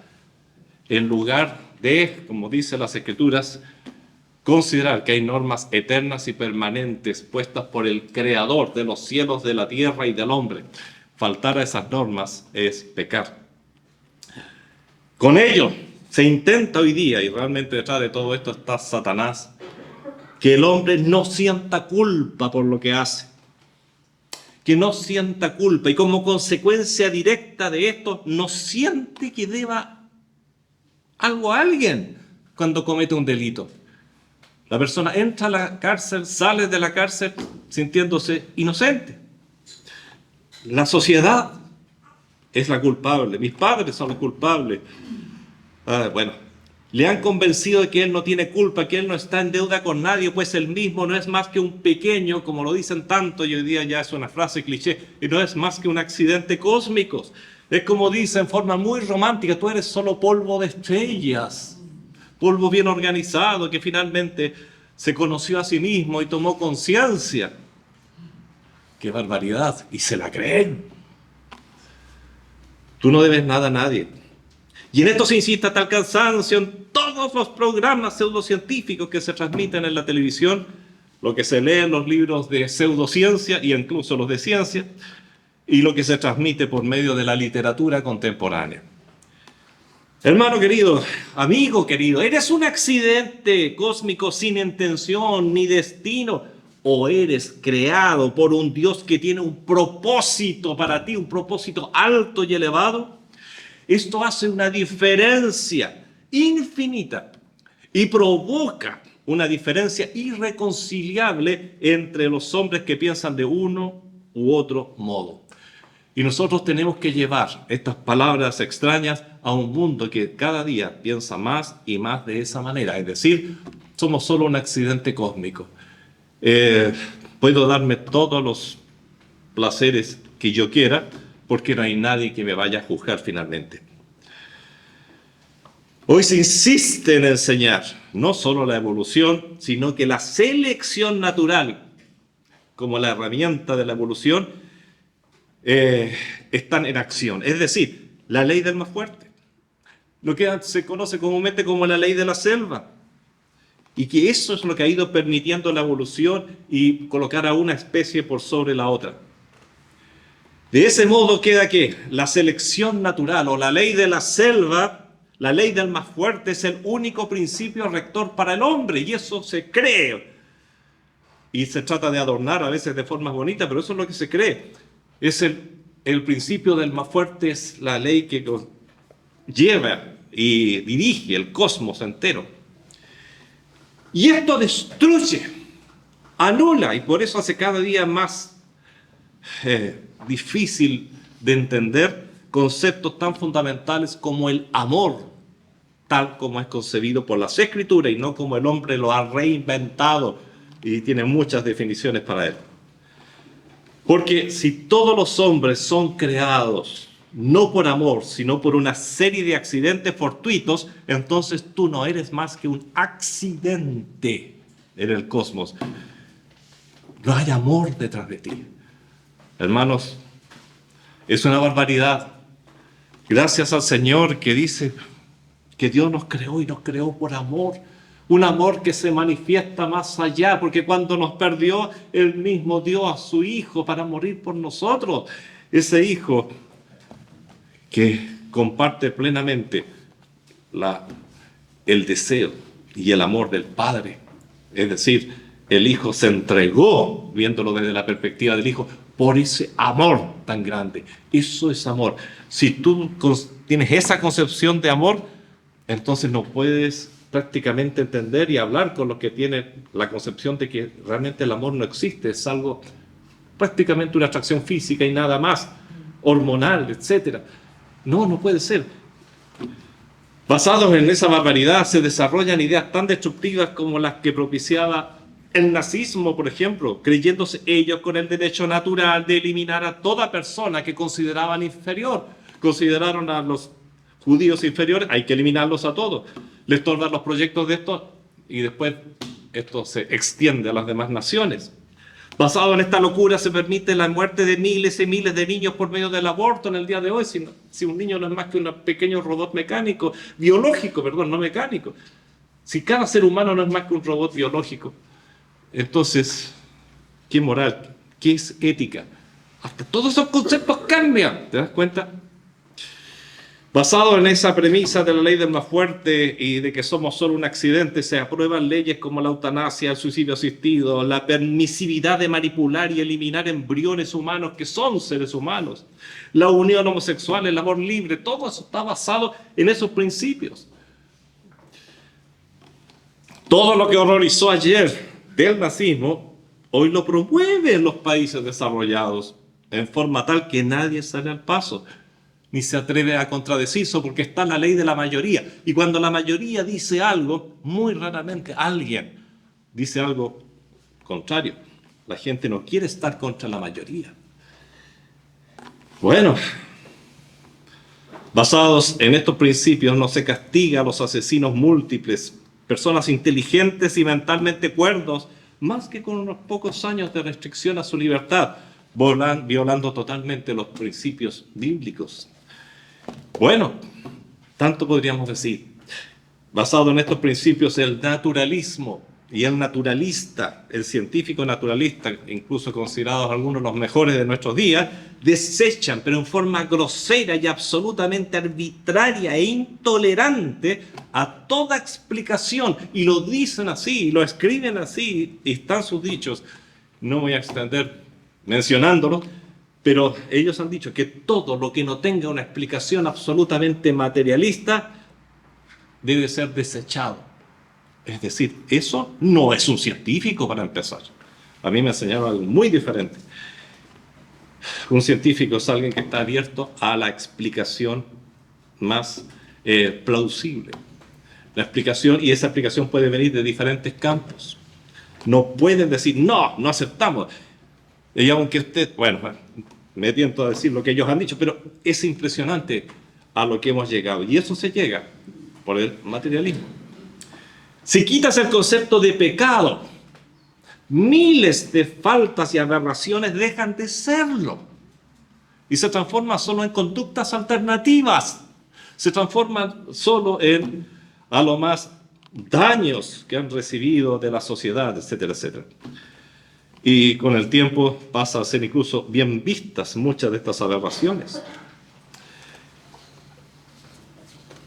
En lugar de, como dicen las Escrituras, considerar que hay normas eternas y permanentes puestas por el Creador de los cielos, de la tierra y del hombre. Faltar a esas normas es pecar. Con ello se intenta hoy día, y realmente detrás de todo esto está Satanás, que el hombre no sienta culpa por lo que hace. Que no sienta culpa y como consecuencia directa de esto no siente que deba algo a alguien cuando comete un delito. La persona entra a la cárcel, sale de la cárcel sintiéndose inocente. La sociedad es la culpable, mis padres son los culpables. Le han convencido de que él no tiene culpa, que él no está en deuda con nadie, pues él mismo no es más que un pequeño, como lo dicen tanto, y hoy día ya es una frase cliché, y no es más que un accidente cósmico. Es como dice en forma muy romántica, tú eres solo polvo de estrellas, polvo bien organizado que finalmente se conoció a sí mismo y tomó conciencia. ¡Qué barbaridad! Y se la creen. Tú no debes nada a nadie. Y en esto se insiste hasta el cansancio en todos los programas pseudocientíficos que se transmiten en la televisión, lo que se lee en los libros de pseudociencia y incluso los de ciencia, y lo que se transmite por medio de la literatura contemporánea. Hermano querido, amigo querido, ¿eres un accidente cósmico sin intención ni destino? ¿O eres creado por un Dios que tiene un propósito para ti, un propósito alto y elevado? Esto hace una diferencia infinita y provoca una diferencia irreconciliable entre los hombres que piensan de uno u otro modo. Y nosotros tenemos que llevar estas palabras extrañas a un mundo que cada día piensa más y más de esa manera. Es decir, somos solo un accidente cósmico. Puedo darme todos los placeres que yo quiera porque no hay nadie que me vaya a juzgar finalmente. Hoy se insiste en enseñar no solo la evolución, sino que la selección natural, como la herramienta de la evolución, están en acción. Es decir, la ley del más fuerte. Lo que se conoce comúnmente como la ley de la selva. Y que eso es lo que ha ido permitiendo la evolución y colocar a una especie por sobre la otra. De ese modo queda que la selección natural o la ley de la selva, la ley del más fuerte, es el único principio rector para el hombre, y eso se cree. Y se trata de adornar a veces de formas bonitas, pero eso es lo que se cree. Es el principio del más fuerte, es la ley que lleva y dirige el cosmos entero. Y esto destruye, anula, y por eso hace cada día más difícil de entender conceptos tan fundamentales como el amor, tal como es concebido por las Escrituras y no como el hombre lo ha reinventado y tiene muchas definiciones para él. Porque si todos los hombres son creados no por amor, sino por una serie de accidentes fortuitos, entonces tú no eres más que un accidente en el cosmos. No hay amor detrás de ti. Hermanos, es una barbaridad. Gracias al Señor que dice que Dios nos creó y nos creó por amor. Un amor que se manifiesta más allá, porque cuando nos perdió, Él mismo dio a su Hijo para morir por nosotros. Ese Hijo que comparte plenamente el deseo y el amor del Padre. Es decir, el Hijo se entregó, viéndolo desde la perspectiva del Hijo, por ese amor tan grande. Eso es amor. Si tú tienes esa concepción de amor, entonces no puedes prácticamente entender y hablar con los que tienen la concepción de que realmente el amor no existe, es algo prácticamente una atracción física y nada más, hormonal, etc. No puede ser. Basados en esa barbaridad se desarrollan ideas tan destructivas como las que propiciaba el nazismo, por ejemplo, creyéndose ellos con el derecho natural de eliminar a toda persona que consideraban inferior. Consideraron a los judíos inferiores, hay que eliminarlos a todos. Les tornan los proyectos de estos y después esto se extiende a las demás naciones. Basado en esta locura se permite la muerte de miles y miles de niños por medio del aborto en el día de hoy. Si un niño no es más que un pequeño robot biológico, no mecánico. Si cada ser humano no es más que un robot biológico, entonces, ¿qué moral? ¿Qué es ética? Hasta todos esos conceptos cambian, ¿te das cuenta? Basado en esa premisa de la ley del más fuerte y de que somos solo un accidente, se aprueban leyes como la eutanasia, el suicidio asistido, la permisividad de manipular y eliminar embriones humanos que son seres humanos, la unión homosexual, el amor libre, todo eso está basado en esos principios. Todo lo que horrorizó ayer del nazismo, hoy lo promueven los países desarrollados en forma tal que nadie sale al paso, ni se atreve a contradecirse porque está la ley de la mayoría. Y cuando la mayoría dice algo, muy raramente alguien dice algo contrario. La gente no quiere estar contra la mayoría. Bueno, basados en estos principios no se castiga a los asesinos múltiples, personas inteligentes y mentalmente cuerdos, más que con unos pocos años de restricción a su libertad, violando totalmente los principios bíblicos. Bueno, tanto podríamos decir. Basado en estos principios, el naturalismo y el naturalista, el científico naturalista, incluso considerados algunos los mejores de nuestros días, desechan, pero en forma grosera y absolutamente arbitraria e intolerante, a toda explicación, y lo dicen así, y lo escriben así, y están sus dichos. No voy a extender mencionándolo, pero ellos han dicho que todo lo que no tenga una explicación absolutamente materialista debe ser desechado. Es decir, eso no es un científico para empezar. A mí me enseñaron algo muy diferente. Un científico es alguien que está abierto a la explicación más plausible. La explicación, y esa explicación puede venir de diferentes campos. No pueden decir, no aceptamos. Y aunque usted, me tiento a decir lo que ellos han dicho, pero es impresionante a lo que hemos llegado. Y eso se llega por el materialismo. Si quitas el concepto de pecado, miles de faltas y aberraciones dejan de serlo. Y se transforman solo en conductas alternativas. Se transforman solo en, a lo más, daños que han recibido de la sociedad, etcétera, etcétera. Y con el tiempo pasa a ser incluso bien vistas muchas de estas aberraciones.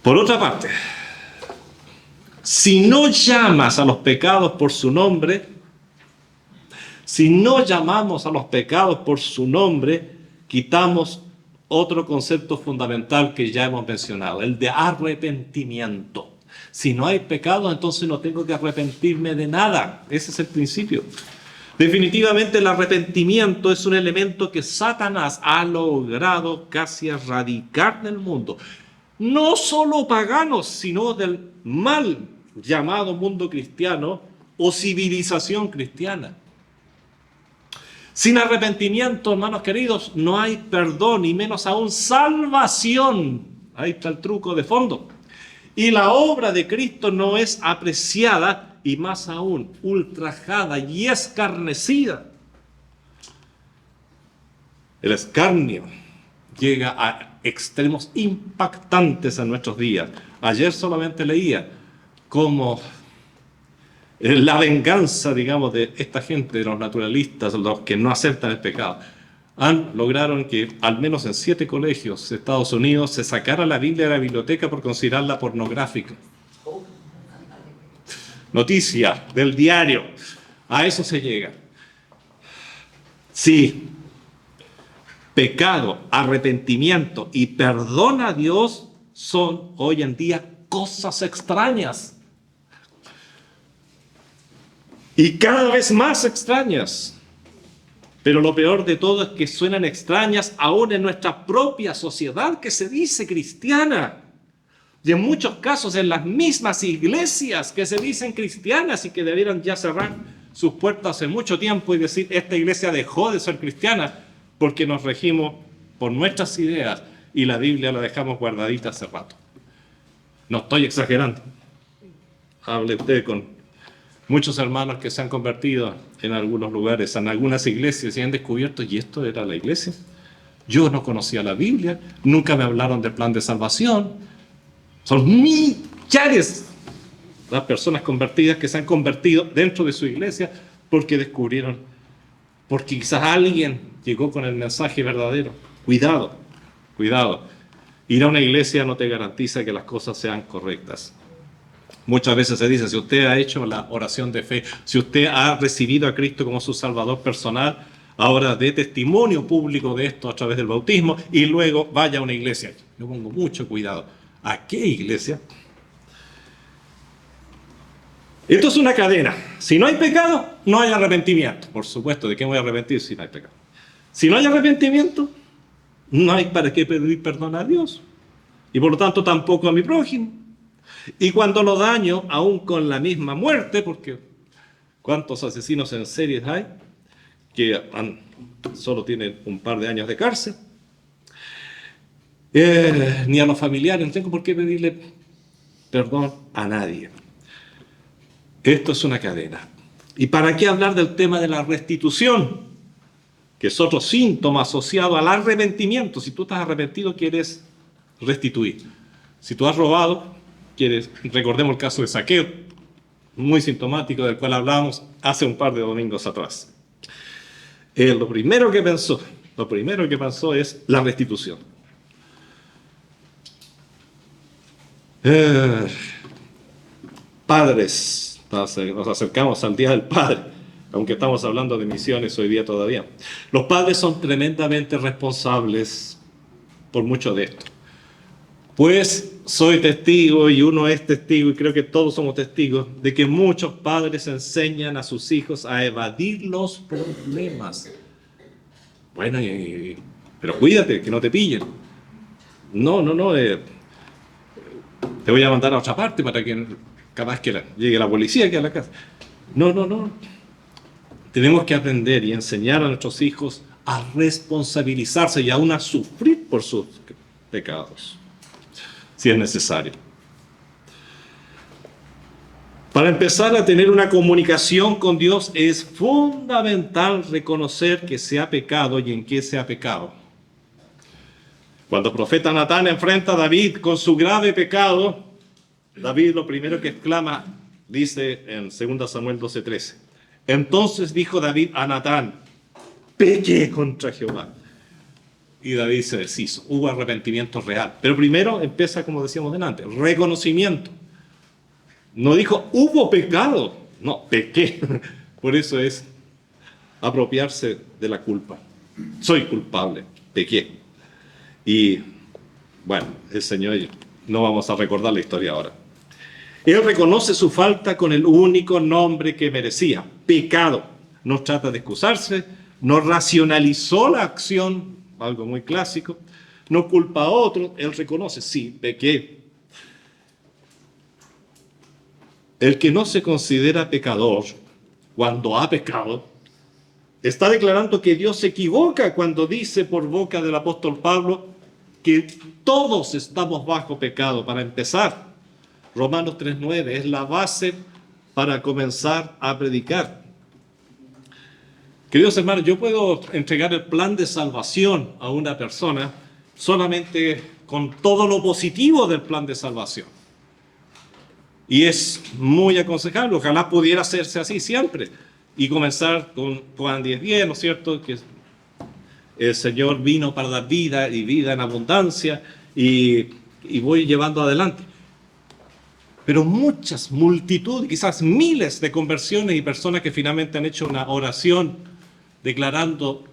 Por otra parte, si no llamas a los pecados por su nombre, si no llamamos a los pecados por su nombre, quitamos otro concepto fundamental que ya hemos mencionado, el de arrepentimiento. Si no hay pecado, entonces no tengo que arrepentirme de nada. Ese es el principio. Definitivamente el arrepentimiento es un elemento que Satanás ha logrado casi erradicar del mundo. No solo paganos, sino del mal llamado mundo cristiano o civilización cristiana. Sin arrepentimiento, hermanos queridos, no hay perdón y menos aún salvación. Ahí está el truco de fondo. Y la obra de Cristo no es apreciada y más aún ultrajada y escarnecida. El escarnio llega a extremos impactantes en nuestros días. Ayer solamente leía cómo la venganza, digamos, de esta gente, de los naturalistas, los que no aceptan el pecado, lograron que al menos en 7 colegios de Estados Unidos se sacara la Biblia de la biblioteca por considerarla pornográfica. Noticia del diario. A eso se llega. Sí, pecado, arrepentimiento y perdón a Dios son hoy en día cosas extrañas. Y cada vez más extrañas. Pero lo peor de todo es que suenan extrañas aún en nuestra propia sociedad que se dice cristiana. Y en muchos casos en las mismas iglesias que se dicen cristianas y que debieran ya cerrar sus puertas hace mucho tiempo y decir, esta iglesia dejó de ser cristiana porque nos regimos por nuestras ideas y la Biblia la dejamos guardadita hace rato. No estoy exagerando. Hable usted con muchos hermanos que se han convertido en algunos lugares, en algunas iglesias y han descubierto, ¿y esto era la iglesia? Yo no conocía la Biblia, nunca me hablaron del plan de salvación. Son millares las personas convertidas que se han convertido dentro de su iglesia porque descubrieron, porque quizás alguien llegó con el mensaje verdadero. Cuidado, cuidado. Ir a una iglesia no te garantiza que las cosas sean correctas. Muchas veces se dice, si usted ha hecho la oración de fe, si usted ha recibido a Cristo como su Salvador personal, ahora dé testimonio público de esto a través del bautismo y luego vaya a una iglesia. Yo pongo mucho cuidado. ¿A qué iglesia? Esto es una cadena. Si no hay pecado, no hay arrepentimiento. Por supuesto, ¿de qué me voy a arrepentir si no hay pecado? Si no hay arrepentimiento, no hay para qué pedir perdón a Dios. Y por lo tanto tampoco a mi prójimo. Y cuando lo daño, aún con la misma muerte, porque ¿cuántos asesinos en series hay que solo tienen un par de años de cárcel? Ni a los familiares, no tengo por qué pedirle perdón a nadie. Esto es una cadena. ¿Y para qué hablar del tema de la restitución? Que es otro síntoma asociado al arrepentimiento. Si tú estás arrepentido, quieres restituir. Si tú has robado, recordemos el caso de Zaqueo, muy sintomático, del cual hablábamos hace un par de domingos atrás. Lo primero que pensó es la restitución. Padres, nos acercamos al Día del Padre, aunque estamos hablando de misiones hoy día todavía. Los padres son tremendamente responsables por mucho de esto. Pues soy testigo y uno es testigo y creo que todos somos testigos de que muchos padres enseñan a sus hijos a evadir los problemas. Bueno, pero cuídate, que no te pillen. No, te voy a mandar a otra parte para que capaz que llegue la policía aquí a la casa. No. Tenemos que aprender y enseñar a nuestros hijos a responsabilizarse y aún a sufrir por sus pecados, si es necesario. Para empezar a tener una comunicación con Dios es fundamental reconocer que se ha pecado y en qué se ha pecado. Cuando el profeta Natán enfrenta a David con su grave pecado, David lo primero que exclama, dice en 2 Samuel 12:13. Entonces dijo David a Natán, pequé contra Jehová. Y David se deshizo. Hubo arrepentimiento real. Pero primero empieza, como decíamos delante, reconocimiento. No dijo, hubo pecado. No, pequé. Por eso es apropiarse de la culpa. Soy culpable, pequé. Y bueno, el Señor, no vamos a recordar la historia ahora. Él reconoce su falta con el único nombre que merecía, pecado. No trata de excusarse, no racionalizó la acción, algo muy clásico, no culpa a otro, él reconoce, sí, pequé. El que no se considera pecador cuando ha pecado, está declarando que Dios se equivoca cuando dice por boca del apóstol Pablo que todos estamos bajo pecado. Para empezar, Romanos 3:9 es la base para comenzar a predicar. Queridos hermanos, yo puedo entregar el plan de salvación a una persona solamente con todo lo positivo del plan de salvación. Y es muy aconsejable, ojalá pudiera hacerse así siempre. Y comenzar con Juan 10:10, ¿no es cierto? Que el Señor vino para dar vida y vida en abundancia, y voy llevando adelante. Pero muchas, multitud, quizás miles de conversiones y personas que finalmente han hecho una oración declarando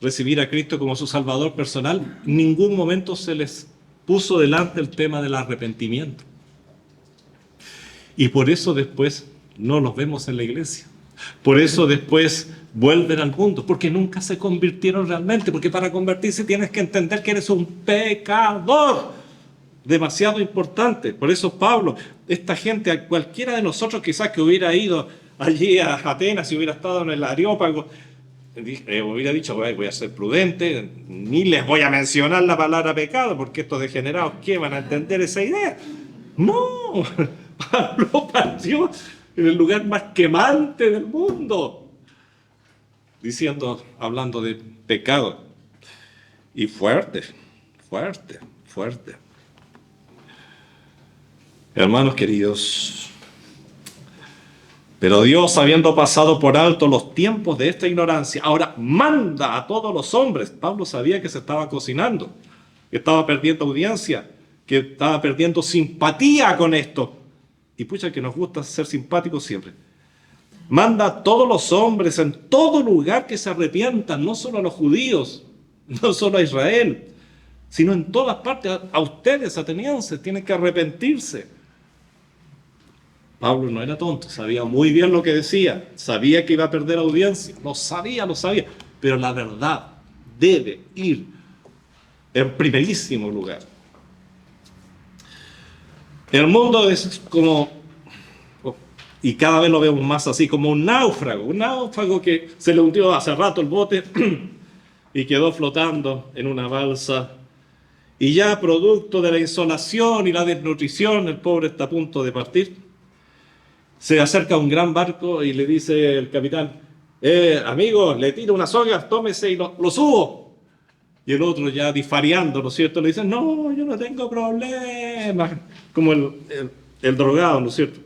recibir a Cristo como su Salvador personal, en ningún momento se les puso delante el tema del arrepentimiento. Y por eso después no los vemos en la iglesia. Por eso después vuelven al mundo, porque nunca se convirtieron realmente, porque para convertirse tienes que entender que eres un pecador. Demasiado importante. Por eso Pablo, esta gente, a cualquiera de nosotros quizás que hubiera ido allí a Atenas y hubiera estado en el Areópago, hubiera dicho, voy a ser prudente, ni les voy a mencionar la palabra pecado, porque estos degenerados, ¿qué van a entender esa idea? No, Pablo partió en el lugar más quemante del mundo, hablando de pecado. Y fuerte. Hermanos queridos, pero Dios, habiendo pasado por alto los tiempos de esta ignorancia, ahora manda a todos los hombres. Pablo sabía que se estaba cocinando, que estaba perdiendo audiencia, que estaba perdiendo simpatía con esto. Y pucha que nos gusta ser simpáticos siempre. Manda a todos los hombres en todo lugar que se arrepientan, no solo a los judíos, no solo a Israel, sino en todas partes. A ustedes, atenienses, tienen que arrepentirse. Pablo no era tonto, sabía muy bien lo que decía, sabía que iba a perder audiencia, lo sabía, pero la verdad debe ir en primerísimo lugar. El mundo es como, y cada vez lo vemos más así, como un náufrago que se le hundió hace rato el bote y quedó flotando en una balsa, y ya producto de la insolación y la desnutrición, el pobre está a punto de partir. Se acerca a un gran barco y le dice el capitán, amigo, le tiro unas sogas, tómese y lo subo. Y el otro ya disfariando, ¿no es cierto? Le dice, no, yo no tengo problema. Como el drogado, ¿no es cierto?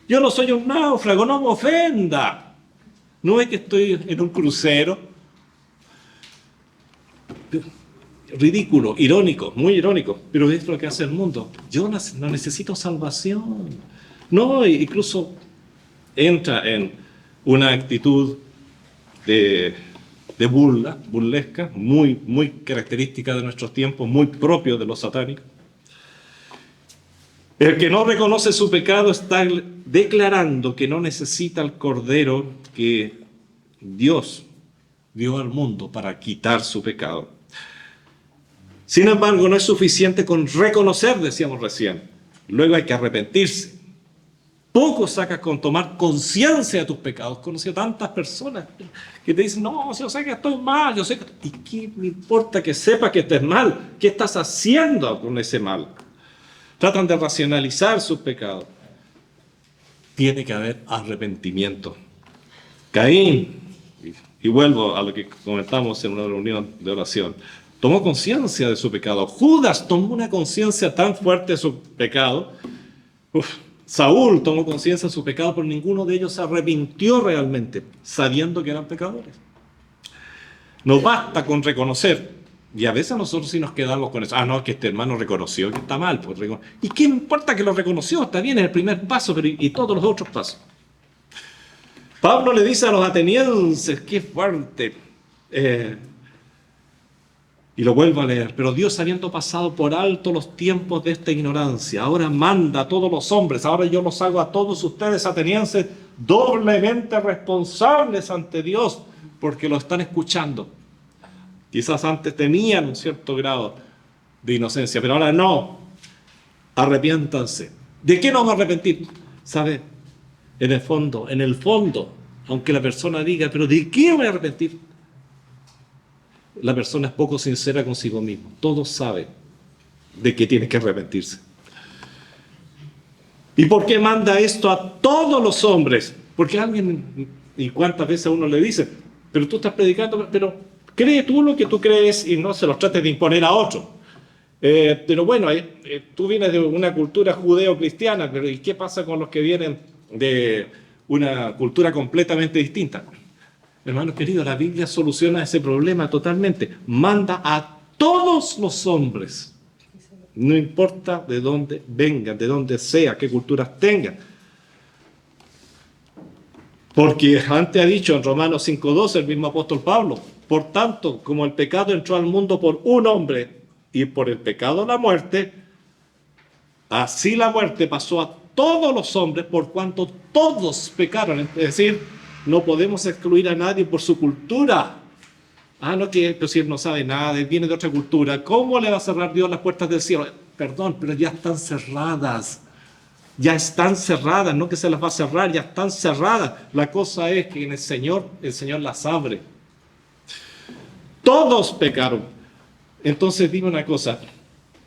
Yo no soy un náufrago, no me ofenda. No es que estoy en un crucero. Ridículo, irónico, muy irónico, pero es lo que hace el mundo. Yo no necesito salvación. No, incluso entra en una actitud de burlesca, muy característica de nuestros tiempos, muy propio de los satánicos. El que no reconoce su pecado está declarando que no necesita el cordero que Dios dio al mundo para quitar su pecado. Sin embargo, no es suficiente con reconocer, decíamos recién. Luego hay que arrepentirse. Poco sacas con tomar conciencia de tus pecados. Conocí a tantas personas que te dicen, no, yo sé que estoy mal, yo sé que... ¿Y qué me importa que sepa que estés mal? ¿Qué estás haciendo con ese mal? Tratan de racionalizar sus pecados. Tiene que haber arrepentimiento. Caín, y vuelvo a lo que comentamos en una reunión de oración, tomó conciencia de su pecado. Judas tomó una conciencia tan fuerte de su pecado. Saúl tomó conciencia de su pecado, pero ninguno de ellos se arrepintió realmente, sabiendo que eran pecadores. No basta con reconocer, y a veces nosotros sí nos quedamos con eso. No, es que este hermano reconoció que está mal. Pues, ¿y qué importa que lo reconoció? Está bien, es el primer paso, pero ¿y todos los otros pasos? Pablo le dice a los atenienses, qué fuerte, Y lo vuelvo a leer. Pero Dios, habiendo pasado por alto los tiempos de esta ignorancia, ahora manda a todos los hombres, ahora yo los hago a todos ustedes atenienses doblemente responsables ante Dios, porque lo están escuchando. Quizás antes tenían un cierto grado de inocencia, pero ahora no. Arrepiéntanse. ¿De qué nos vamos a arrepentir? ¿Sabe? En el fondo, aunque la persona diga, ¿pero de qué voy a arrepentir? La persona es poco sincera consigo mismo. Todos saben de qué tiene que arrepentirse. ¿Y por qué manda esto a todos los hombres? Porque alguien, y cuántas veces a uno le dice, pero tú estás predicando, pero cree tú lo que tú crees y no se los trates de imponer a otro. Pero bueno, tú vienes de una cultura judeo-cristiana, pero ¿y qué pasa con los que vienen de una cultura completamente distinta? Hermanos queridos, la Biblia soluciona ese problema totalmente. Manda a todos los hombres, no importa de dónde vengan, de dónde sea, qué culturas tengan. Porque antes ha dicho en Romanos 5:12 el mismo apóstol Pablo, por tanto, como el pecado entró al mundo por un hombre y por el pecado la muerte, así la muerte pasó a todos los hombres por cuanto todos pecaron. Es decir, no podemos excluir a nadie por su cultura. No, pero si él no sabe nada, él viene de otra cultura, ¿cómo le va a cerrar Dios las puertas del cielo? Perdón, pero ya están cerradas. Ya están cerradas, no que se las va a cerrar, ya están cerradas. La cosa es que en el Señor las abre. Todos pecaron. Entonces dime una cosa,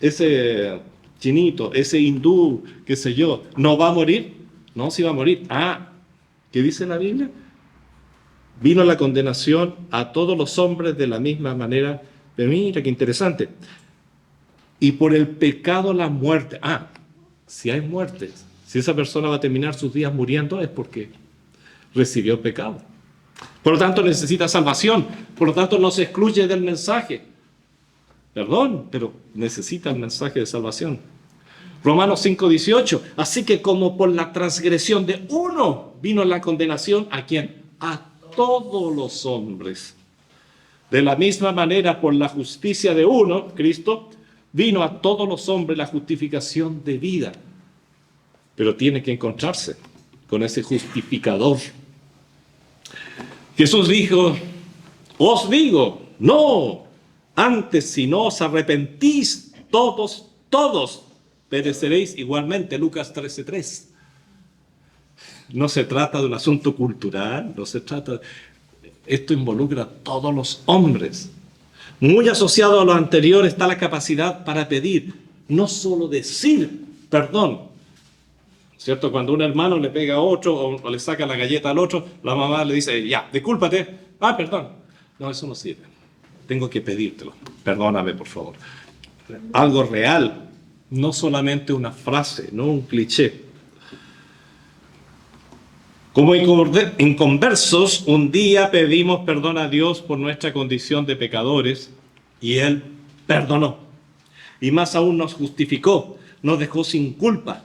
ese chinito, ese hindú, qué sé yo, ¿no va a morir? No, sí va a morir. ¿Qué dice la Biblia? Vino la condenación a todos los hombres de la misma manera. Pero mira, qué interesante. Y por el pecado la muerte. Si hay muertes, si esa persona va a terminar sus días muriendo, es porque recibió pecado. Por lo tanto, necesita salvación. Por lo tanto, no se excluye del mensaje. Perdón, pero necesita el mensaje de salvación. Romanos 5:18. Así que como por la transgresión de uno vino la condenación, ¿a quién? A todos los hombres. De la misma manera, por la justicia de uno, Cristo, vino a todos los hombres la justificación de vida. Pero tiene que encontrarse con ese justificador. Jesús dijo, os digo, no, antes si no os arrepentís, todos pereceréis igualmente. Lucas 13:3. No se trata de un asunto cultural, no se trata. Esto involucra a todos los hombres. Muy asociado a lo anterior está la capacidad para pedir, no solo decir perdón. ¿Cierto? Cuando un hermano le pega a otro o le saca la galleta al otro, la mamá le dice, ya, discúlpate. Perdón. No, eso no sirve. Tengo que pedírtelo. Perdóname, por favor. Algo real, no solamente una frase, no un cliché. Como inconversos, un día pedimos perdón a Dios por nuestra condición de pecadores y Él perdonó. Y más aún nos justificó, nos dejó sin culpa.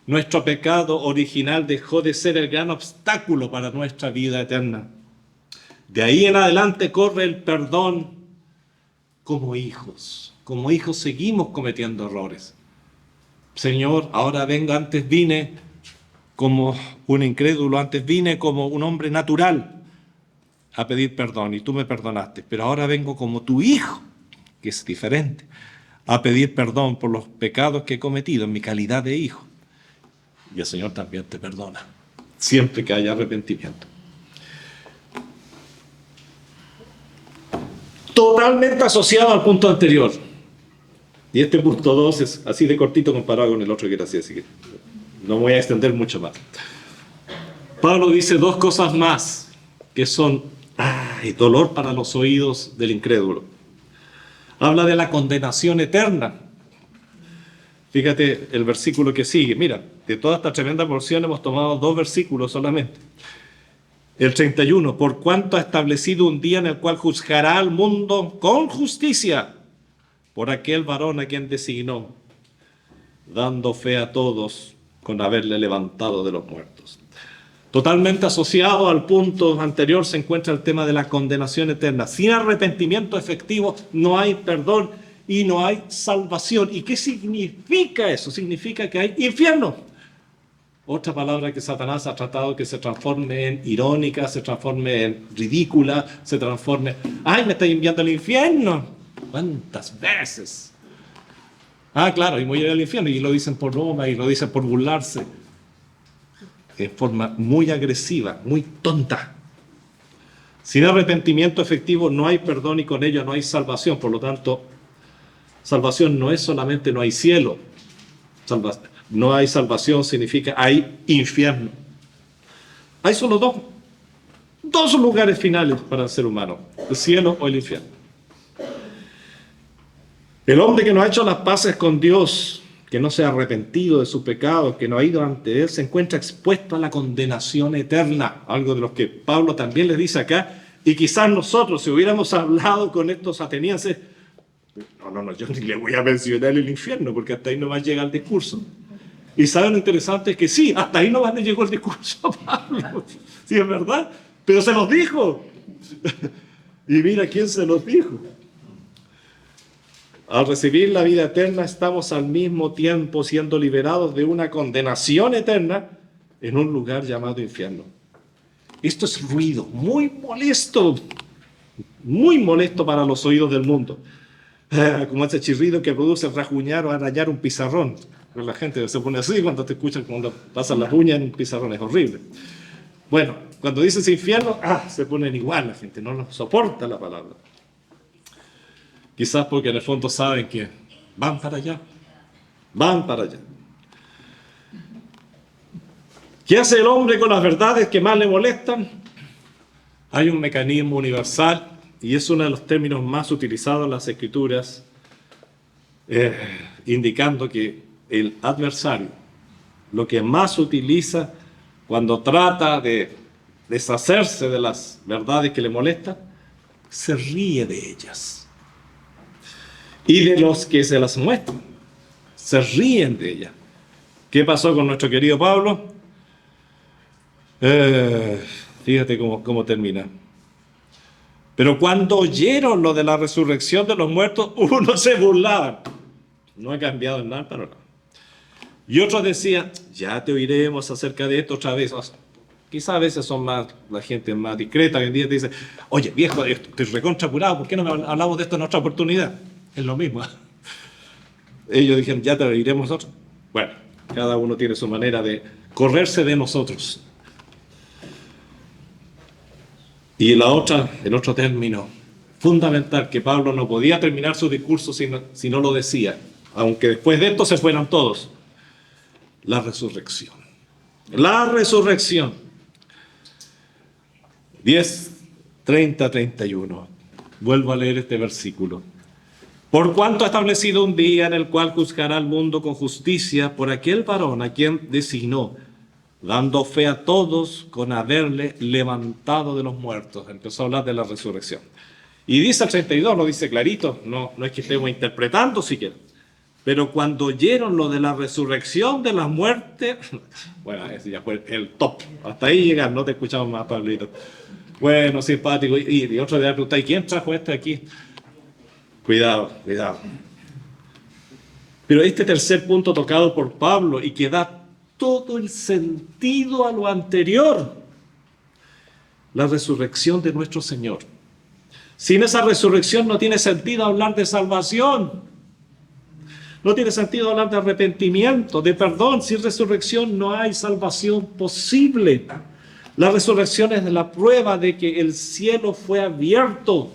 Nuestro pecado original dejó de ser el gran obstáculo para nuestra vida eterna. De ahí en adelante corre el perdón como hijos. Como hijos seguimos cometiendo errores. Señor, ahora vengo, antes vine como un incrédulo, antes vine como un hombre natural a pedir perdón y tú me perdonaste, pero ahora vengo como tu hijo, que es diferente, a pedir perdón por los pecados que he cometido en mi calidad de hijo. Y el Señor también te perdona, siempre que haya arrepentimiento. Totalmente asociado al punto anterior. Y este punto 2 es así de cortito comparado con el otro que era así que no me voy a extender mucho más. Pablo dice dos cosas más que son dolor para los oídos del incrédulo. Habla de la condenación eterna. Fíjate el versículo que sigue. Mira, de toda esta tremenda porción hemos tomado 2 versículos solamente. El 31. Por cuanto ha establecido un día en el cual juzgará al mundo con justicia por aquel varón a quien designó, dando fe a todos con haberle levantado de los muertos. Totalmente asociado al punto anterior se encuentra el tema de la condenación eterna. Sin arrepentimiento efectivo no hay perdón y no hay salvación. ¿Y qué significa eso? Significa que hay infierno. Otra palabra que Satanás ha tratado que se transforme en irónica, se transforme en ridícula, se transforme... ¡Ay, me está enviando al infierno! ¿Cuántas veces? Ah, claro, y voy a ir al infierno. Y lo dicen por broma y lo dicen por burlarse. De forma muy agresiva, muy tonta. Sin arrepentimiento efectivo no hay perdón y con ello no hay salvación. Por lo tanto, salvación no es solamente no hay cielo. No hay salvación significa hay infierno. Hay solo dos lugares finales para el ser humano, el cielo o el infierno. El hombre que no ha hecho las paces con Dios, que no se ha arrepentido de sus pecados, que no ha ido ante Él, se encuentra expuesto a la condenación eterna, algo de lo que Pablo también les dice acá, y quizás nosotros, si hubiéramos hablado con estos atenienses, no, yo ni le voy a mencionar el infierno, porque hasta ahí nomás llega el discurso. Y saben lo interesante es que sí, hasta ahí nomás le llegó el discurso a Pablo, sí, es verdad, pero se los dijo. Y mira quién se los dijo. Al recibir la vida eterna estamos al mismo tiempo siendo liberados de una condenación eterna en un lugar llamado infierno. Esto es ruido muy molesto para los oídos del mundo. Como ese chirrido que produce rajuñar o arañar un pizarrón. Pero la gente se pone así cuando te escuchan cuando pasan las uñas en un pizarrón, es horrible. Bueno, cuando dices infierno, se ponen igual la gente, no soporta la palabra. Quizás porque en el fondo saben que van para allá. ¿Qué hace el hombre con las verdades que más le molestan? Hay un mecanismo universal y es uno de los términos más utilizados en las Escrituras, indicando que el adversario, lo que más utiliza cuando trata de deshacerse de las verdades que le molestan, se ríe de ellas. Y de los que se las muestran, se ríen de ellas. ¿Qué pasó con nuestro querido Pablo? Fíjate cómo termina. Pero cuando oyeron lo de la resurrección de los muertos, unos se burlaban. No ha cambiado en nada el panorama. Y otros decían, ya te oiremos acerca de esto otra vez. O sea, quizás a veces son más, la gente más discreta. Hoy en día te dice, oye viejo, estoy recontra apurado, ¿por qué no me hablamos de esto en otra oportunidad? Es lo mismo. Ellos dijeron, ya te oiremos nosotros. Bueno, cada uno tiene su manera de correrse de nosotros. Y el otro término fundamental, que Pablo no podía terminar su discurso si no lo decía, aunque después de esto se fueran todos. La resurrección. La resurrección. 10:30-31. Vuelvo a leer este versículo. Por cuanto ha establecido un día en el cual juzgará al mundo con justicia por aquel varón a quien designó, dando fe a todos con haberle levantado de los muertos. Empezó a hablar de la resurrección. Y dice el 32, lo dice clarito, no es que estemos interpretando siquiera. Pero cuando oyeron lo de la resurrección de la muerte, bueno, ese ya fue el top. Hasta ahí llegar, no te escuchamos más, Pablito. Bueno, simpático. Y otro día preguntáis, ¿quién trajo este aquí? Cuidado. Pero este tercer punto tocado por Pablo y que da todo el sentido a lo anterior, la resurrección de nuestro Señor. Sin esa resurrección no tiene sentido hablar de salvación. No tiene sentido hablar de arrepentimiento, de perdón. Sin resurrección no hay salvación posible. La resurrección es la prueba de que el cielo fue abierto,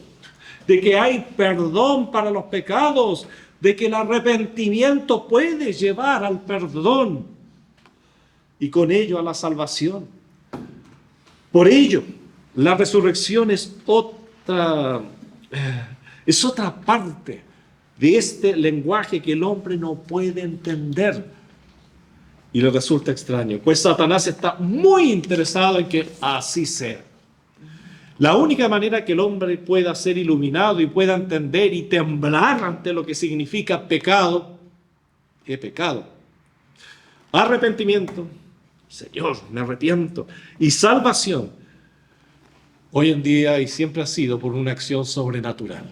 de que hay perdón para los pecados, de que el arrepentimiento puede llevar al perdón y con ello a la salvación. Por ello, la resurrección es otra parte de este lenguaje que el hombre no puede entender y le resulta extraño, pues Satanás está muy interesado en que así sea. La única manera que el hombre pueda ser iluminado y pueda entender y temblar ante lo que significa pecado, ¿qué pecado? Arrepentimiento, Señor, me arrepiento. Y salvación, hoy en día y siempre ha sido por una acción sobrenatural.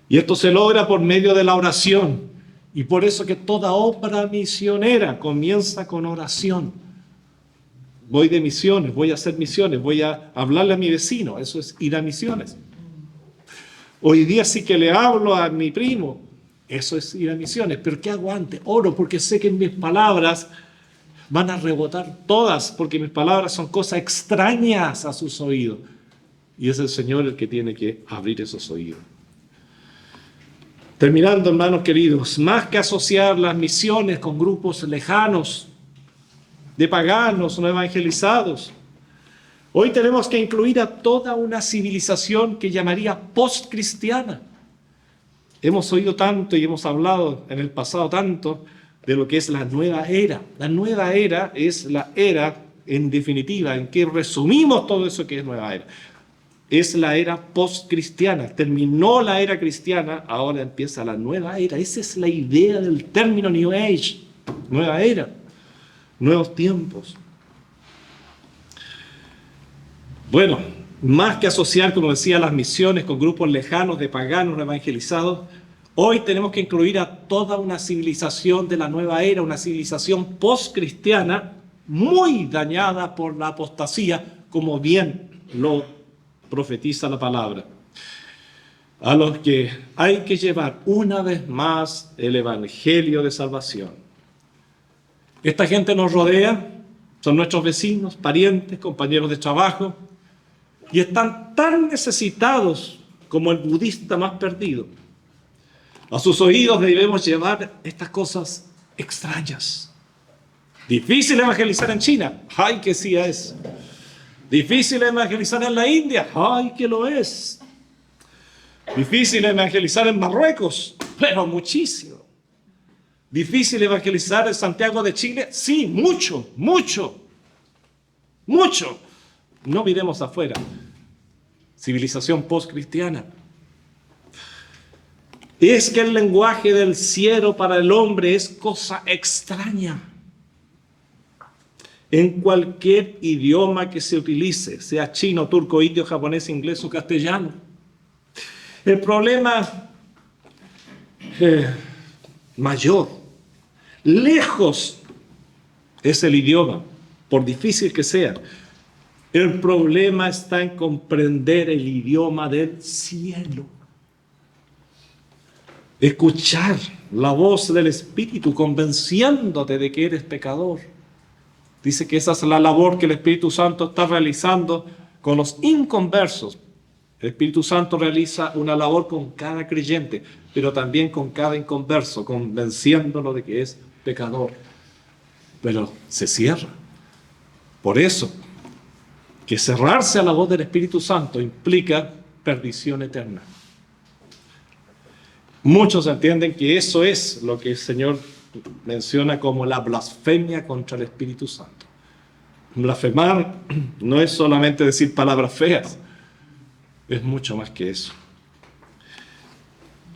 Y esto se logra por medio de la oración. Y por eso que toda obra misionera comienza con oración. Voy de misiones, voy a hacer misiones, voy a hablarle a mi vecino. Eso es ir a misiones. Hoy día sí que le hablo a mi primo. Eso es ir a misiones. ¿Pero qué hago antes? Oro, porque sé que mis palabras van a rebotar todas, porque mis palabras son cosas extrañas a sus oídos. Y es el Señor el que tiene que abrir esos oídos. Terminando, hermanos queridos, más que asociar las misiones con grupos lejanos, de paganos no evangelizados, hoy tenemos que incluir a toda una civilización que llamaría postcristiana. Hemos oído tanto y hemos hablado en el pasado tanto de lo que es la nueva era. La nueva era es la era, en definitiva, en que resumimos todo eso que es nueva era. Es la era postcristiana. Terminó la era cristiana, ahora empieza la nueva era. Esa es la idea del término New Age. Nueva era, nuevos tiempos. Bueno, más que asociar, como decía, las misiones con grupos lejanos de paganos no evangelizados, hoy tenemos que incluir a toda una civilización de la nueva era, una civilización postcristiana muy dañada por la apostasía, como bien lo profetiza la palabra, a los que hay que llevar una vez más el evangelio de salvación. Esta gente nos rodea, son nuestros vecinos, parientes, compañeros de trabajo, y están tan necesitados como el budista más perdido. A sus oídos debemos llevar estas cosas extrañas. Difícil evangelizar en China, ¡ay que sí es! Difícil evangelizar en la India, ¡ay que lo es! Difícil evangelizar en Marruecos, pero muchísimo. Difícil evangelizar en Santiago de Chile, sí, mucho, mucho, mucho. No miremos afuera. Civilización postcristiana. Es que el lenguaje del cielo para el hombre es cosa extraña. En cualquier idioma que se utilice, sea chino, turco, indio, japonés, inglés o castellano. El problema mayor, lejos, es el idioma, por difícil que sea. El problema está en comprender el idioma del cielo. Escuchar la voz del Espíritu convenciéndote de que eres pecador. Dice que esa es la labor que el Espíritu Santo está realizando con los inconversos. El Espíritu Santo realiza una labor con cada creyente, pero también con cada inconverso, convenciéndolo de que es pecador. Pero se cierra. Por eso, que cerrarse a la voz del Espíritu Santo implica perdición eterna. Muchos entienden que eso es lo que el Señor menciona como la blasfemia contra el Espíritu Santo. Blasfemar no es solamente decir palabras feas, es mucho más que eso.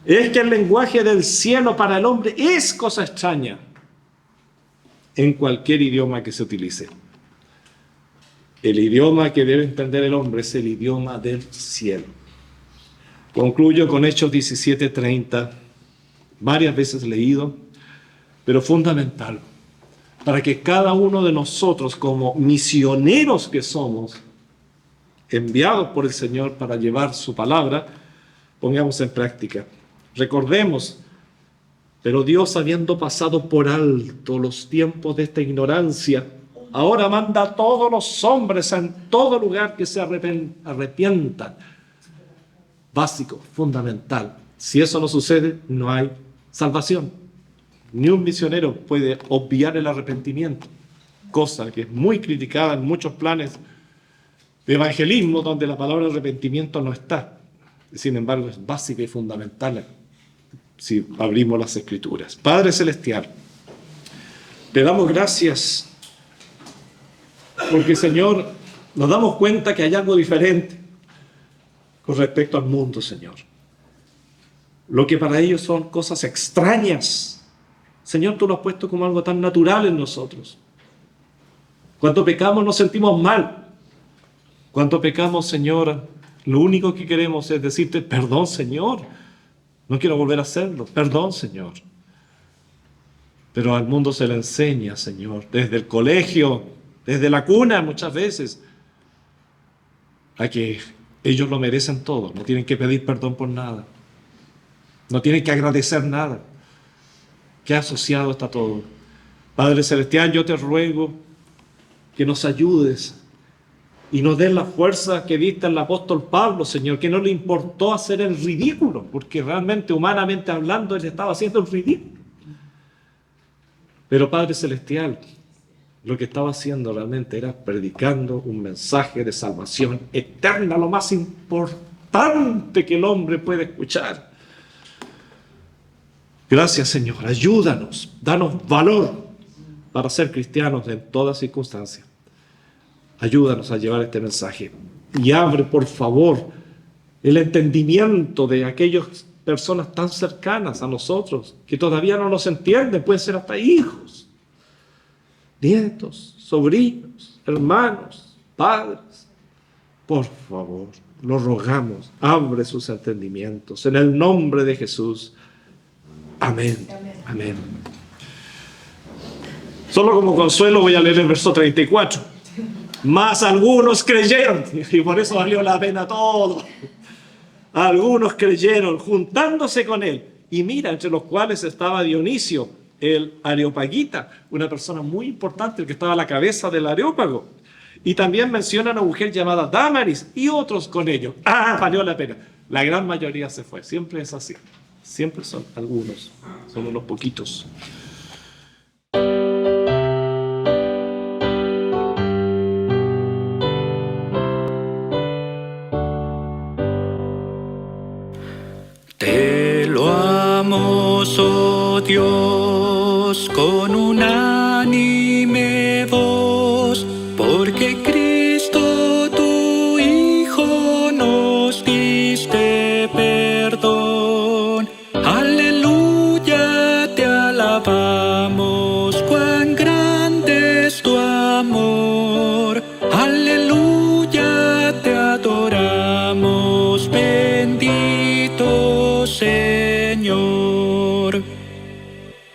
Es que el lenguaje del cielo para el hombre es cosa extraña en cualquier idioma que se utilice. El idioma que debe entender el hombre es el idioma del cielo. Concluyo con Hechos 17:30, varias veces leído, pero fundamental, para que cada uno de nosotros, como misioneros que somos, enviados por el Señor para llevar su palabra, pongamos en práctica. Recordemos, pero Dios, habiendo pasado por alto los tiempos de esta ignorancia, ahora manda a todos los hombres en todo lugar que se arrepientan. Básico, fundamental. Si eso no sucede, no hay salvación. Ni un misionero puede obviar el arrepentimiento, cosa que es muy criticada en muchos planes de evangelismo donde la palabra arrepentimiento no está. Sin embargo, es básica y fundamental si abrimos las Escrituras. Padre Celestial, te damos gracias porque, Señor, nos damos cuenta que hay algo diferente con respecto al mundo, Señor. Lo que para ellos son cosas extrañas, Señor, tú lo has puesto como algo tan natural en nosotros. Cuando pecamos nos sentimos mal. Cuando pecamos, Señor, lo único que queremos es decirte, perdón, Señor. No quiero volver a hacerlo. Perdón, Señor. Pero al mundo se le enseña, Señor, desde el colegio, desde la cuna muchas veces, a que ellos lo merecen todo. No tienen que pedir perdón por nada. No tienen que agradecer nada. Qué asociado está todo. Padre Celestial, yo te ruego que nos ayudes y nos des la fuerza que diste al apóstol Pablo, Señor, que no le importó hacer el ridículo, porque realmente, humanamente hablando, él estaba haciendo el ridículo. Pero Padre Celestial, lo que estaba haciendo realmente era predicando un mensaje de salvación eterna, lo más importante que el hombre puede escuchar. Gracias, Señor. Ayúdanos, danos valor para ser cristianos en toda circunstancia. Ayúdanos a llevar este mensaje y abre, por favor, el entendimiento de aquellas personas tan cercanas a nosotros que todavía no nos entienden. Pueden ser hasta hijos, nietos, sobrinos, hermanos, padres. Por favor, lo rogamos, abre sus entendimientos en el nombre de Jesús. Amén. Amén. Solo como consuelo voy a leer el verso 34. Mas algunos creyeron, y por eso valió la pena todo. Algunos creyeron juntándose con él. Y mira, entre los cuales estaba Dionisio, el Areopagita, una persona muy importante, el que estaba a la cabeza del Areópago. Y también menciona a una mujer llamada Dámaris y otros con ellos. Valió la pena. La gran mayoría se fue. Siempre es así. Siempre son algunos, son unos poquitos. Te loamos, oh Dios, con unánime voz, porque Cristo tu Hijo nos diste perdón. Aleluya, te alabamos, cuán grande es tu amor. Aleluya, te adoramos, bendito Señor.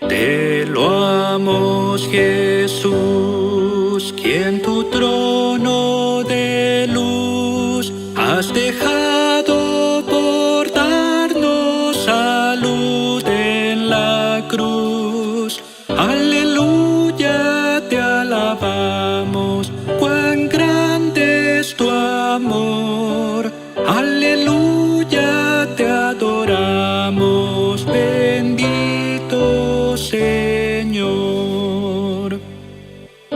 Te loamos, Jesús, quien tu trono de luz has dejado por darnos salud en la cruz. Aleluya, te alabamos, cuán grande es tu amor. Aleluya, te adoramos, bendito Señor.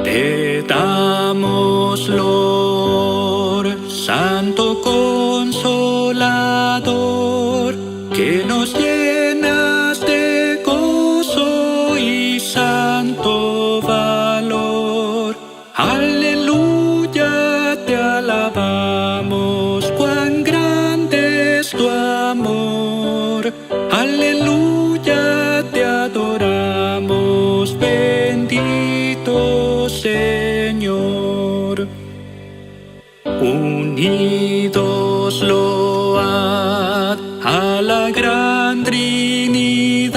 Te damos loor, Santo Consolador, que nos llenas de gozo y santo valor. Aleluya, te alabamos, cuán grande es tu amor. Aleluya, te adoramos, bendito Señor. Unidos load a la gran Trinidad,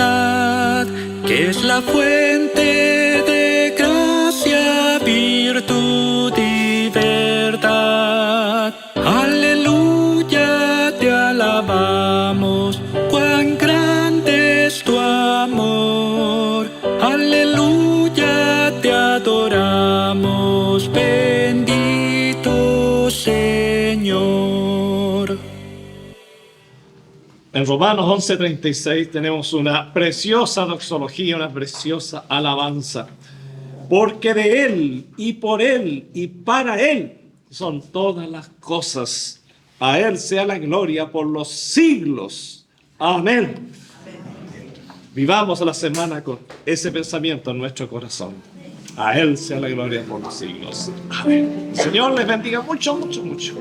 que es la fuente de gracia, virtud y verdad. Aleluya, te alabamos, cuán grande es tu amor. Aleluya, te adoramos, bendito Señor. En Romanos 11:36 tenemos una preciosa doxología, una preciosa alabanza. Porque de Él, y por Él, y para Él son todas las cosas. A Él sea la gloria por los siglos. Amén. Vivamos la semana con ese pensamiento en nuestro corazón. A Él sea la gloria por los siglos. Amén. El Señor les bendiga mucho, mucho, mucho.